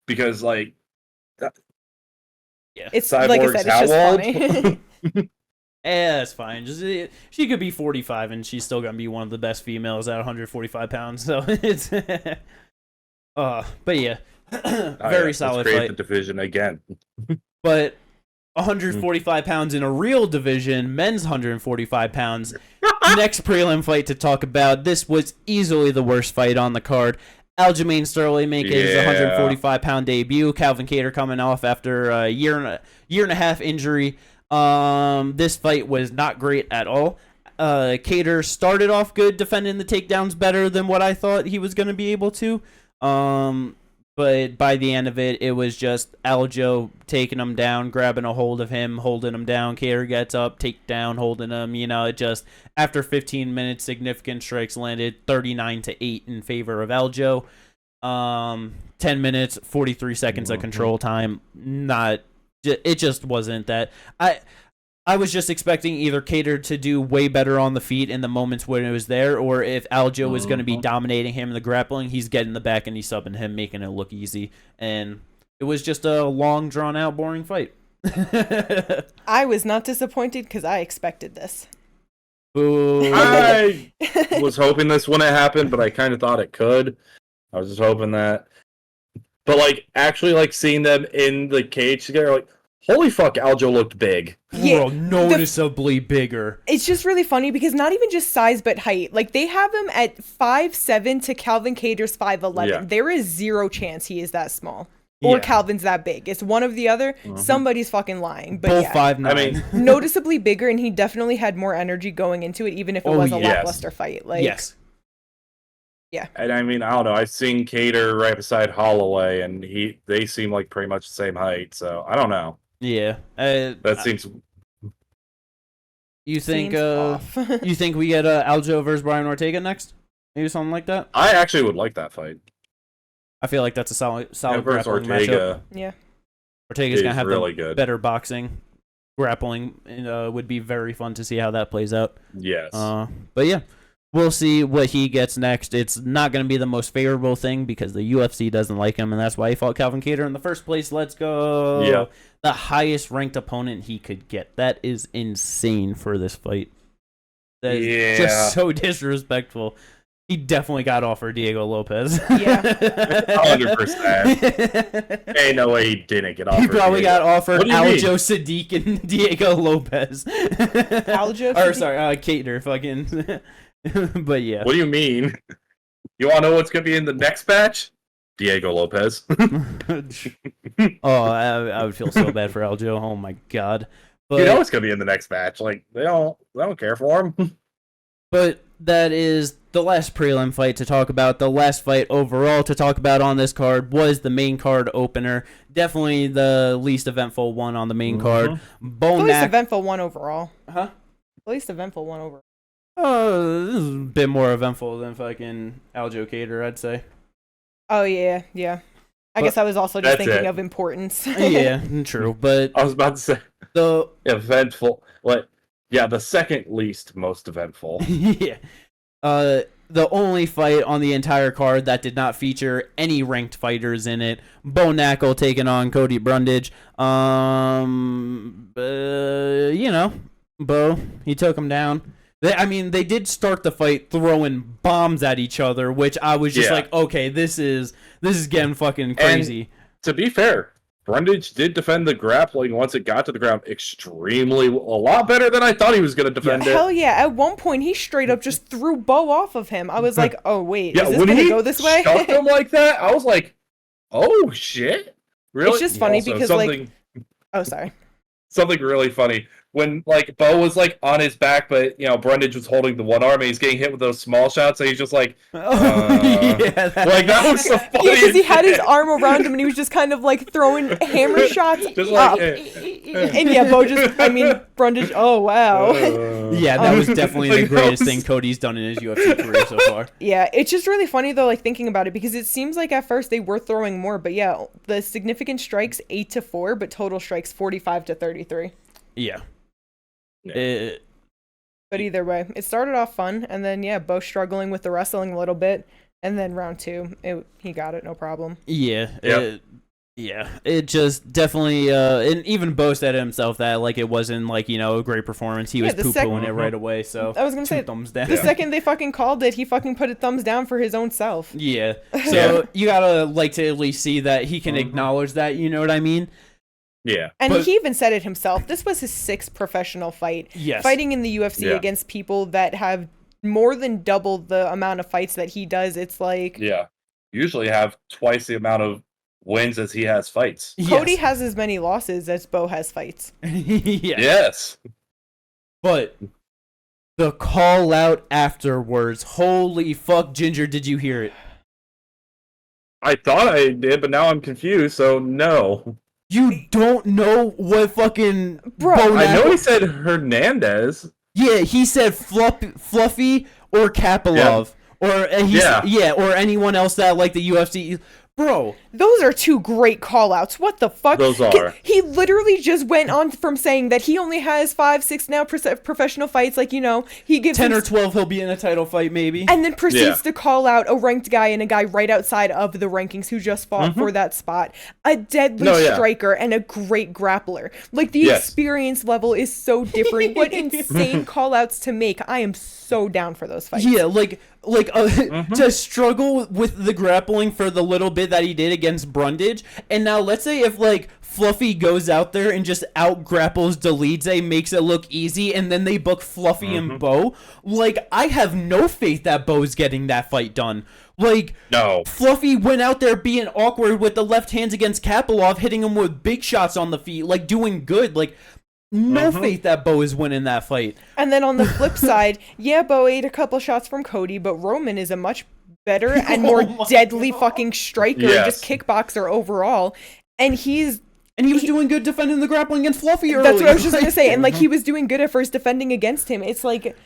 because like. Yeah. It's Cyborg's like I said, it's just funny. It's fine. She could be 45 and she's still gonna be one of the best females at 145 pounds. So it's but yeah. Very solid let's create fight. The division again. But 145 pounds in a real division, men's 145 pounds. Next prelim fight to talk about. This was easily the worst fight on the card. Aljamain Sterling making his 145-pound debut. Calvin Kattar coming off after a year and a half injury. This fight was not great at all. Kattar started off good, defending the takedowns better than what I thought he was going to be able to. But by the end of it, it was just Aljo taking him down, grabbing a hold of him, holding him down. Kattar gets up, take down, holding him. It just, after 15 minutes, significant strikes landed, 39-8 in favor of Aljo. 10 minutes, 43 seconds of control time. It just wasn't that. I was just expecting either Kattar to do way better on the feet in the moments when it was there, or if Aljo was going to be dominating him in the grappling, he's getting the back and he's subbing him, making it look easy. And it was just a long, drawn-out, boring fight. I was not disappointed because I expected this. Boo. I was hoping this wouldn't happen, but I kind of thought it could. I was just hoping that. But, like, actually, like, seeing them in the cage together, like, holy fuck, Aljo looked big. Yeah, bro, noticeably bigger. It's just really funny because not even just size but height. Like, they have him at 5'7" to Calvin Kattar's 5'11". Yeah. There is zero chance he is that small. Or Calvin's that big. It's one of the other. Somebody's fucking lying. But both 5'9". I mean, noticeably bigger, and he definitely had more energy going into it, even if it was a lackluster fight. Like, yes. Yeah. And I mean, I don't know. I've seen Kattar right beside Holloway, and they seem like pretty much the same height. So I don't know. Yeah. That seems. You think? You think we get Aljo versus Brian Ortega next? Maybe something like that. I actually would like that fight. I feel like that's a solid versus grappling Ortega. matchup. Yeah. Ortega's gonna have really good. better boxing. Grappling would be very fun to see how that plays out. Yes. But yeah, we'll see what he gets next. It's not going to be the most favorable thing because the UFC doesn't like him, and that's why he fought Calvin Kattar in the first place. Let's go. Yeah. The highest ranked opponent he could get. That is insane for this fight. That is just so disrespectful. He definitely got offered Diego Lopez. Yeah. 100%. Ain't no way he didn't get offered. He probably got offered Aljo, mean? Sadiq, and Diego Lopez. Aljo? Or, sorry, Kattar, fucking. But yeah. What do you mean? You want to know what's going to be in the next match? Diego Lopez. I would feel so bad for Aljo. Oh my god. But, you know it's going to be in the next match. Like, they don't care for him. But that is the last prelim fight to talk about. The last fight overall to talk about on this card was the main card opener. Definitely the least eventful one on the main card. The least eventful one overall. Huh? The least eventful one overall. This is a bit more eventful than fucking Aljo Kattar, I'd say. Oh, yeah. I guess I was also just thinking of importance. Yeah, true. But I was about to say the eventful. What? Yeah, the second least most eventful. Yeah. The only fight on the entire card that did not feature any ranked fighters in it. Bo Knuckle taking on Cody Brundage. Bo, he took him down. They did start the fight throwing bombs at each other, which I was just like, okay, this is getting fucking crazy. And to be fair, Brundage did defend the grappling once it got to the ground a lot better than I thought he was going to defend it. Hell yeah. At one point, he straight up just threw Bo off of him. I was like, oh, wait, is this going to go this way? Shoved him like that, I was like, oh, shit. Really? It's just funny Also, because like, oh sorry. Something really funny when like Bo was like on his back, but Brundage was holding the one arm, and he's getting hit with those small shots, and he's just like, yeah, like that was so funny. Yeah, because he had his arm around him and he was just kind of like throwing hammer shots Just up. like, And yeah, Brundage. Oh wow. yeah, that was definitely the greatest thing Cody's done in his UFC career so far. Yeah, it's just really funny though, like thinking about it, because it seems like at first they were throwing more, but yeah, the significant strikes 8-4, but total strikes 45-33. Yeah. But either way, it started off fun, and then yeah, Bo struggling with the wrestling a little bit, and then round 2, he got it, no problem. Yeah. Yep. It just definitely, and even Bo said it himself that like it wasn't like a great performance. He was poo-pooing it right away. So I was gonna say thumbs down. The second they fucking called it, he fucking put a thumbs down for his own self. Yeah. So you gotta like to at least see that he can acknowledge that. You know what I mean? Yeah. And he even said it himself. This was his 6th professional fight. Yes. Fighting in the UFC against people that have more than double the amount of fights that he does. It's like... Yeah. Usually have twice the amount of wins as he has fights. Cody has as many losses as Bo has fights. Yeah. Yes. But the call out afterwards. Holy fuck, Ginger, did you hear it? I thought I did, but now I'm confused, so no. You don't know what fucking Bro, I know he said Hernandez. Yeah, he said Fluffy or Kapilov or or anyone else that like the UFC. Bro, those are 2 great call-outs. What the fuck? Those are. He literally just went on from saying that he only has 5-6 now professional fights. Like, he gives 10 or 12, he'll be in a title fight maybe. And then proceeds to call out a ranked guy and a guy right outside of the rankings who just fought for that spot. A deadly striker and a great grappler. Like, the experience level is so different. What insane call-outs to make. I am so down for those fights. Yeah, to struggle with the grappling for the little bit that he did against Brundage, and now let's say if like Fluffy goes out there and just out grapples Delidze, makes it look easy, and then they book Fluffy and Bo, like I have no faith that Bo's getting that fight done. Like, no. Fluffy went out there being awkward with the left hands against Kapilov, hitting him with big shots on the feet, like doing good, like no faith that Bo is winning that fight. And then on the flip side, Bo ate a couple shots from Cody, but Roman is a much better and more deadly fucking striker and just kickboxer overall. And he was doing good defending the grappling against Fluffy earlier. That's what I was just going to say. And like he was doing good at first defending against him. It's like...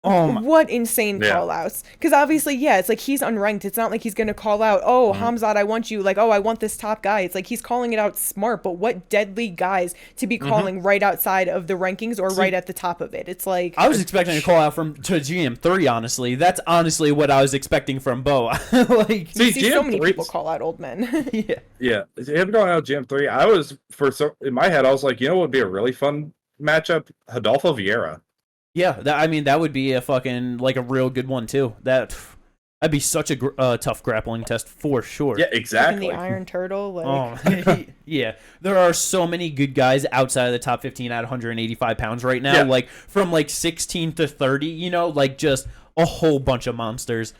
what insane call-outs. Because obviously, it's like he's unranked. It's not like he's going to call out, Hamzat, I want you. Like, I want this top guy. It's like he's calling it out smart, but what deadly guys to be calling right outside of the rankings or right at the top of it. It's like... I was expecting a call out to GM3, honestly. That's honestly what I was expecting from Bo. You see so many people call out old men. Yeah. Him going out GM3, I was, in my head, I was like, what would be a really fun matchup? Adolfo Vieira. Yeah, that would be a fucking, like, a real good one, too. That'd be such a tough grappling test, for sure. Yeah, exactly. The Iron Turtle, like... yeah. There are so many good guys outside of the top 15 at 185 pounds right now. Like, from, like, 16 to 30, like, just a whole bunch of monsters.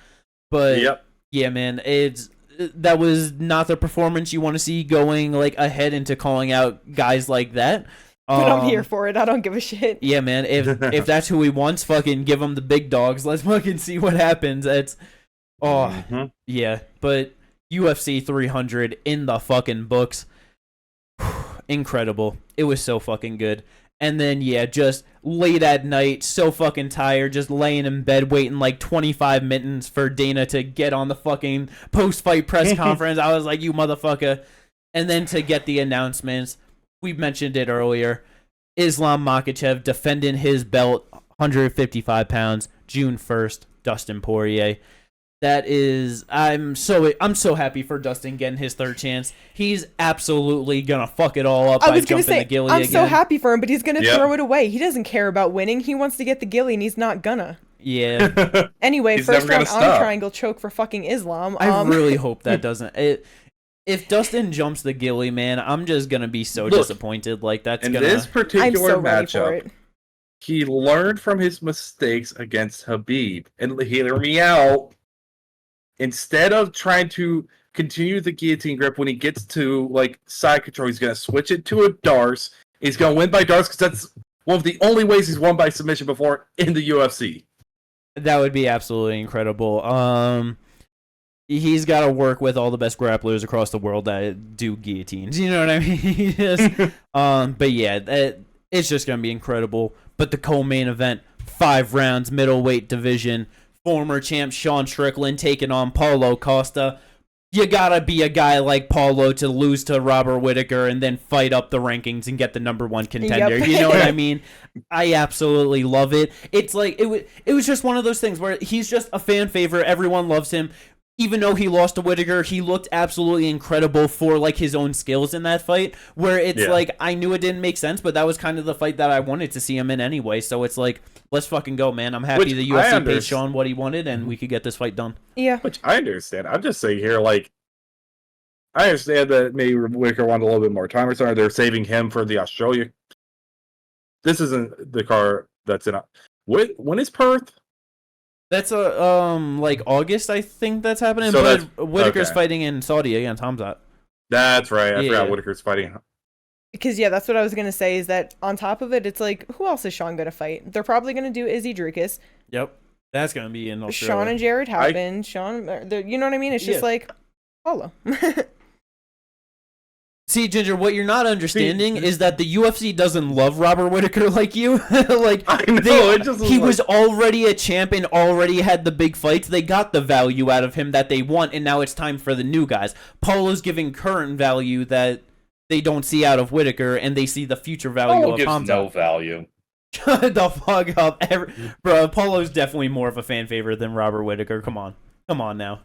But, yeah, man, that was not the performance you want to see going, like, ahead into calling out guys like that. But I'm here for it. I don't give a shit. Yeah, man. If that's who he wants, fucking give him the big dogs. Let's fucking see what happens. It's yeah. But UFC 300 in the fucking books. Incredible. It was so fucking good. And then just late at night, so fucking tired, just laying in bed waiting like 25 minutes for Dana to get on the fucking post-fight press conference. I was like, you motherfucker. And then to get the announcements. We mentioned it earlier. Islam Makhachev defending his belt, 155 pounds, June 1st, Dustin Poirier. That is, I'm so happy for Dustin getting his 3rd chance. He's absolutely gonna fuck it all up by jumping the gilly again. I'm so happy for him, but he's gonna throw it away. He doesn't care about winning. He wants to get the gilly, and he's not gonna. Yeah. Anyway, first round arm triangle choke for fucking Islam. I really hope that doesn't. If Dustin jumps the gilly, man, I'm just gonna be so disappointed. Like that's in this particular matchup, he learned from his mistakes against Khabib, and hear me out. Instead of trying to continue the guillotine grip. When he gets to like side control, he's going to switch it to a Darce. He's going to win by Darce because that's one of the only ways he's won by submission before in the UFC. That would be absolutely incredible. He's got to work with all the best grapplers across the world that do guillotines. You know what I mean? But yeah, it's just going to be incredible. But the co-main event, 5 rounds, middleweight division, former champ Sean Strickland taking on Paulo Costa. You gotta be a guy like Paulo to lose to Robert Whittaker and then fight up the rankings and get the #1 contender. Yep. You know what I mean? I absolutely love it. It's like it was just one of those things where he's just a fan favorite. Everyone loves him. Even though he lost to Whittaker, he looked absolutely incredible for like his own skills in that fight. Where it's like I knew it didn't make sense, but that was kind of the fight that I wanted to see him in anyway. So it's like, let's fucking go, man. I'm happy the UFC paid Sean what he wanted, and we could get this fight done. Yeah, which I understand. I'm just saying here, like, I understand that maybe Whittaker wanted a little bit more time or something. They're saving him for the Australia. This isn't the car that's in. When is Perth? That's like August, I think that's happening. So but Whittaker's fighting in Saudi against Hamzat. That's right. I forgot Whittaker's fighting. Because that's what I was gonna say. Is that on top of it, it's like, who else is Sean gonna fight? They're probably gonna do Izzy Drukas. Yep, that's gonna be in Australia. Sean and Jared Halpin. You know what I mean? It's just like, Paulo. See, Ginger, what you're not understanding is that the UFC doesn't love Robert Whittaker like you. Like, I know, he was already a champ and already had the big fights. They got the value out of him that they want, and now it's time for the new guys. Paulo's giving current value that they don't see out of Whittaker, and they see the future value of Hamza. No value. Shut the fuck up. Bro, Paulo's definitely more of a fan favorite than Robert Whittaker. Come on now.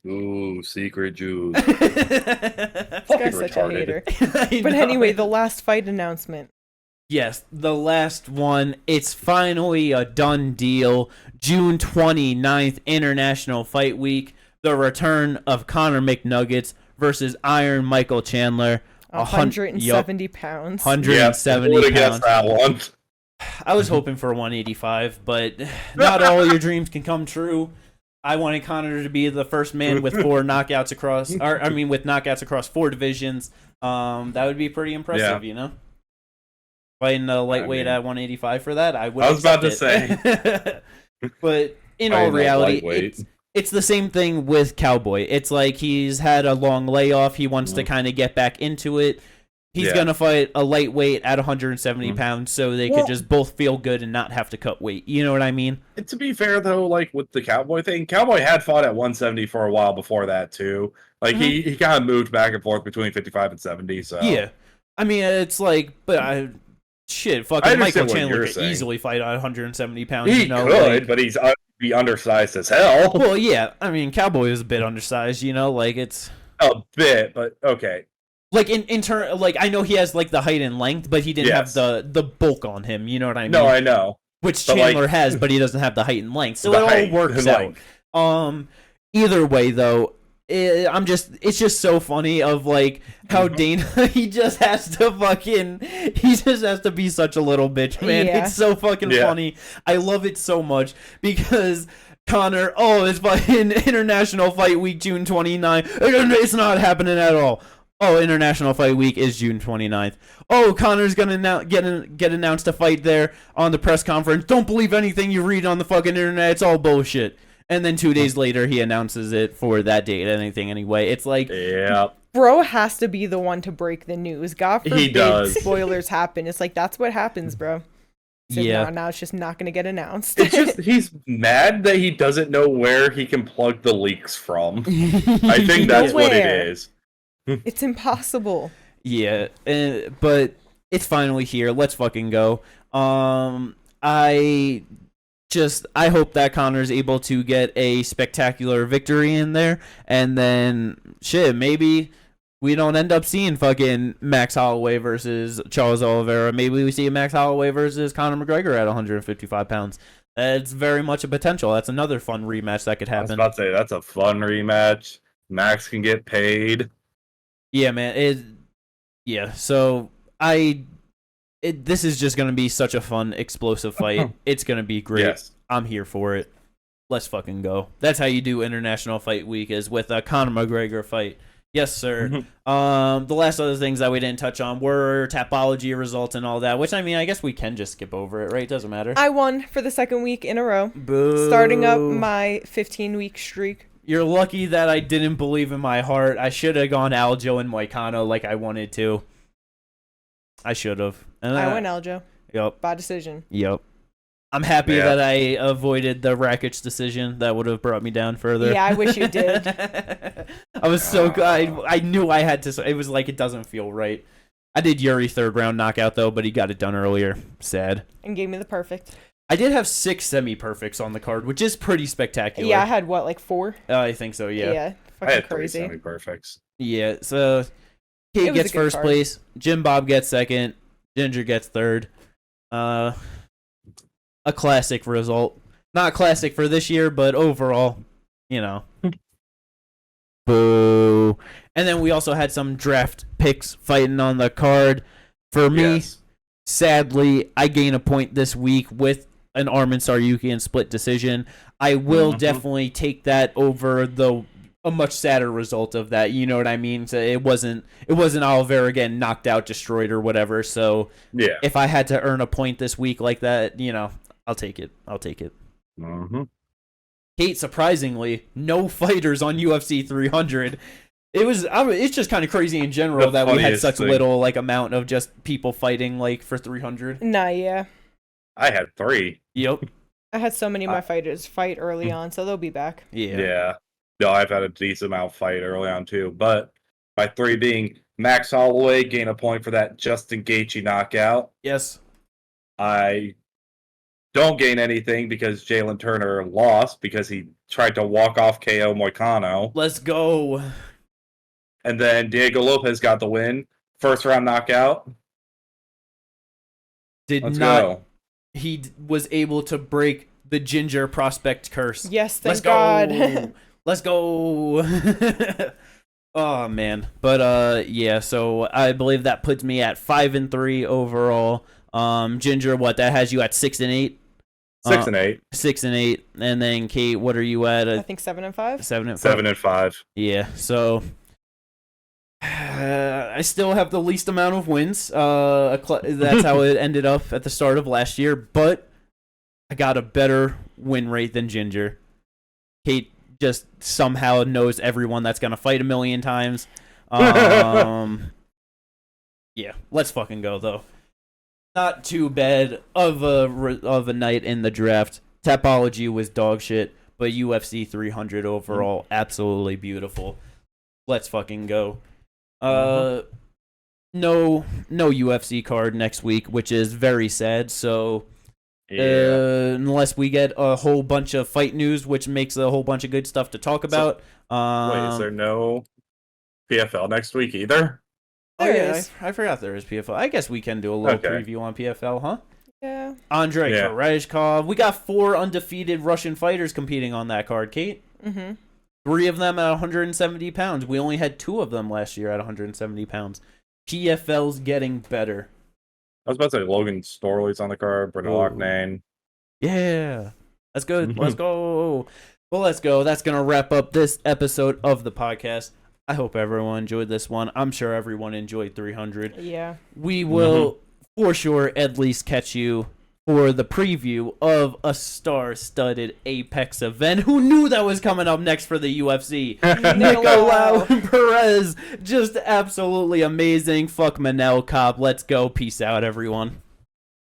Ooh, secret Jews. This guy's such a hater. But anyway, the last fight announcement. Yes, the last one. It's finally a done deal. June 29th, International Fight Week. The return of Conor McNuggets versus Iron Michael Chandler. 170 pounds. 170 pounds. Guessed that one. I was hoping for 185, but not all your dreams can come true. I wanted Conor to be the first man with knockouts across 4 divisions. That would be pretty impressive, you know? Fighting a lightweight at 185 for that, I was about to say. But in all reality, it's the same thing with Cowboy. It's like he's had a long layoff. He wants to kind of get back into it. He's going to fight a lightweight at 170 pounds so they could just both feel good and not have to cut weight. You know what I mean? And to be fair, though, like with the Cowboy thing, Cowboy had fought at 170 for a while before that, too. Like, he kind of moved back and forth betwing 55 and 70, so... Yeah. I mean, it's like, but fucking Michael Chandler could easily fight at 170 pounds. He could, but he's be undersized as hell. Well, yeah. I mean, Cowboy is a bit undersized, you know? Like, it's... A bit, but okay. Like in turn, like I know he has like the height and length, but he didn't have the bulk on him. You know what I mean? No, I know. Which Chandler has, but he doesn't have the height and length, so it all works out. Either way, though, it's just so funny of like how Dana he just has to be such a little bitch, man. Yeah. It's so fucking funny. I love it so much because Conor, it's fucking International Fight Week, June 29th. It's not happening at all. Oh, International Fight Week is June 29th. Oh, Conor's gonna get announced to fight there on the press conference. Don't believe anything you read on the fucking internet. It's all bullshit. And then 2 days later, he announces it for that date. Anything anyway. It's like, bro has to be the one to break the news. God forbid he does. Spoilers happen. It's like that's what happens, bro. So now it's just not gonna get announced. It's just he's mad that he doesn't know where he can plug the leaks from. I think that's what it is. It's impossible. Yeah, but it's finally here. Let's fucking go. I hope that Conor's able to get a spectacular victory in there, and then maybe we don't end up seeing fucking Max Holloway versus Charles Oliveira. Maybe we see Max Holloway versus Conor McGregor at 155 pounds. That's very much a potential. That's another fun rematch that could happen. I was about to say, that's a fun rematch. Max can get paid. Yeah, man. So this is just going to be such a fun, explosive fight. It's going to be great. Yes. I'm here for it. Let's fucking go. That's how you do International Fight Week, is with a Conor McGregor fight. Yes, sir. The last other things that we didn't touch on were Tapology results and all that, which, I mean, I guess we can just skip over it, right? Doesn't matter. I won for the second week in a row. Boo. Starting up my 15-week streak. You're lucky that I didn't believe in my heart. I should have gone Aljo and Moicano like I wanted to. I should have. I went Aljo. Yep. By decision. Yep. I'm happy that I avoided the Rakic decision. That would have brought me down further. Yeah, I wish you did. I was so good. I knew I had to. It was like, it doesn't feel right. I did Yuri third round knockout, though, but he got it done earlier. Sad. And gave me the perfect. I did have 6 semi-perfects on the card, which is pretty spectacular. Yeah, I had, what, like 4? I think so, yeah. Yeah, I fucking had 3 crazy. semi-perfects. Yeah, so Kate gets first card. place, Jim Bob gets second, Ginger gets third. A classic result. Not classic for this year, but overall, you know. Boo. And then we also had some draft picks fighting on the card. For me, sadly, I gain a point this week with an Armin Saryukian split decision. I will definitely take that over a much sadder result of that. You know what I mean? So it wasn't Oliveira getting knocked out, destroyed, or whatever. So if I had to earn a point this week like that, you know, I'll take it. Kate, surprisingly, no fighters on UFC 300. It's just kind of crazy in general that we had such little like amount of just people fighting like for 300. Nah, yeah. I had 3. Yep. I had so many of my fighters fight early on, so they'll be back. Yeah. No, I've had a decent amount of fight early on too, but my 3 being Max Holloway, gain a point for that Justin Gaethje knockout. Yes. I don't gain anything because Jalen Turner lost because he tried to walk off KO Moicano. Let's go. And then Diego Lopez got the win. First round knockout. Let's go. He was able to break the Ginger prospect curse. Yes, thank God. Let's go. Oh, man. But, yeah, so I believe that puts me at 5-3 overall. Ginger, that has you at 6-8? 6-8. 6-8. And then, Kate, what are you at? I think 7-5. 7-5. 7-5. Yeah, so I still have the least amount of wins. That's how it ended up at the start of last year, but I got a better win rate than Ginger. Kate just somehow knows everyone that's going to fight a million times. Yeah, let's fucking go, though. Not too bad of a night in the draft. Tapology was dog shit, but UFC 300 overall, absolutely beautiful. Let's fucking go. No UFC card next week, which is very sad. So, unless we get a whole bunch of fight news, which makes a whole bunch of good stuff to talk about. Wait, is there no PFL next week either? I forgot there is PFL. I guess we can do a little preview on PFL, huh? Yeah. Andrei Koreshkov. We got 4 undefeated Russian fighters competing on that card, Kate. 3 of them at 170 pounds. We only had 2 of them last year at 170 pounds. PFL's getting better. I was about to say Logan Storley's on the card, Brendan Loughnane. Yeah. That's good. Let's go. Well, let's go. That's going to wrap up this episode of the podcast. I hope everyone enjoyed this one. I'm sure everyone enjoyed 300. Yeah. We will, for sure, at least catch you for the preview of a star-studded Apex event. Who knew that was coming up next for the UFC? Nicolau Perez, just absolutely amazing. Fuck Manel Cobb. Let's go. Peace out, everyone.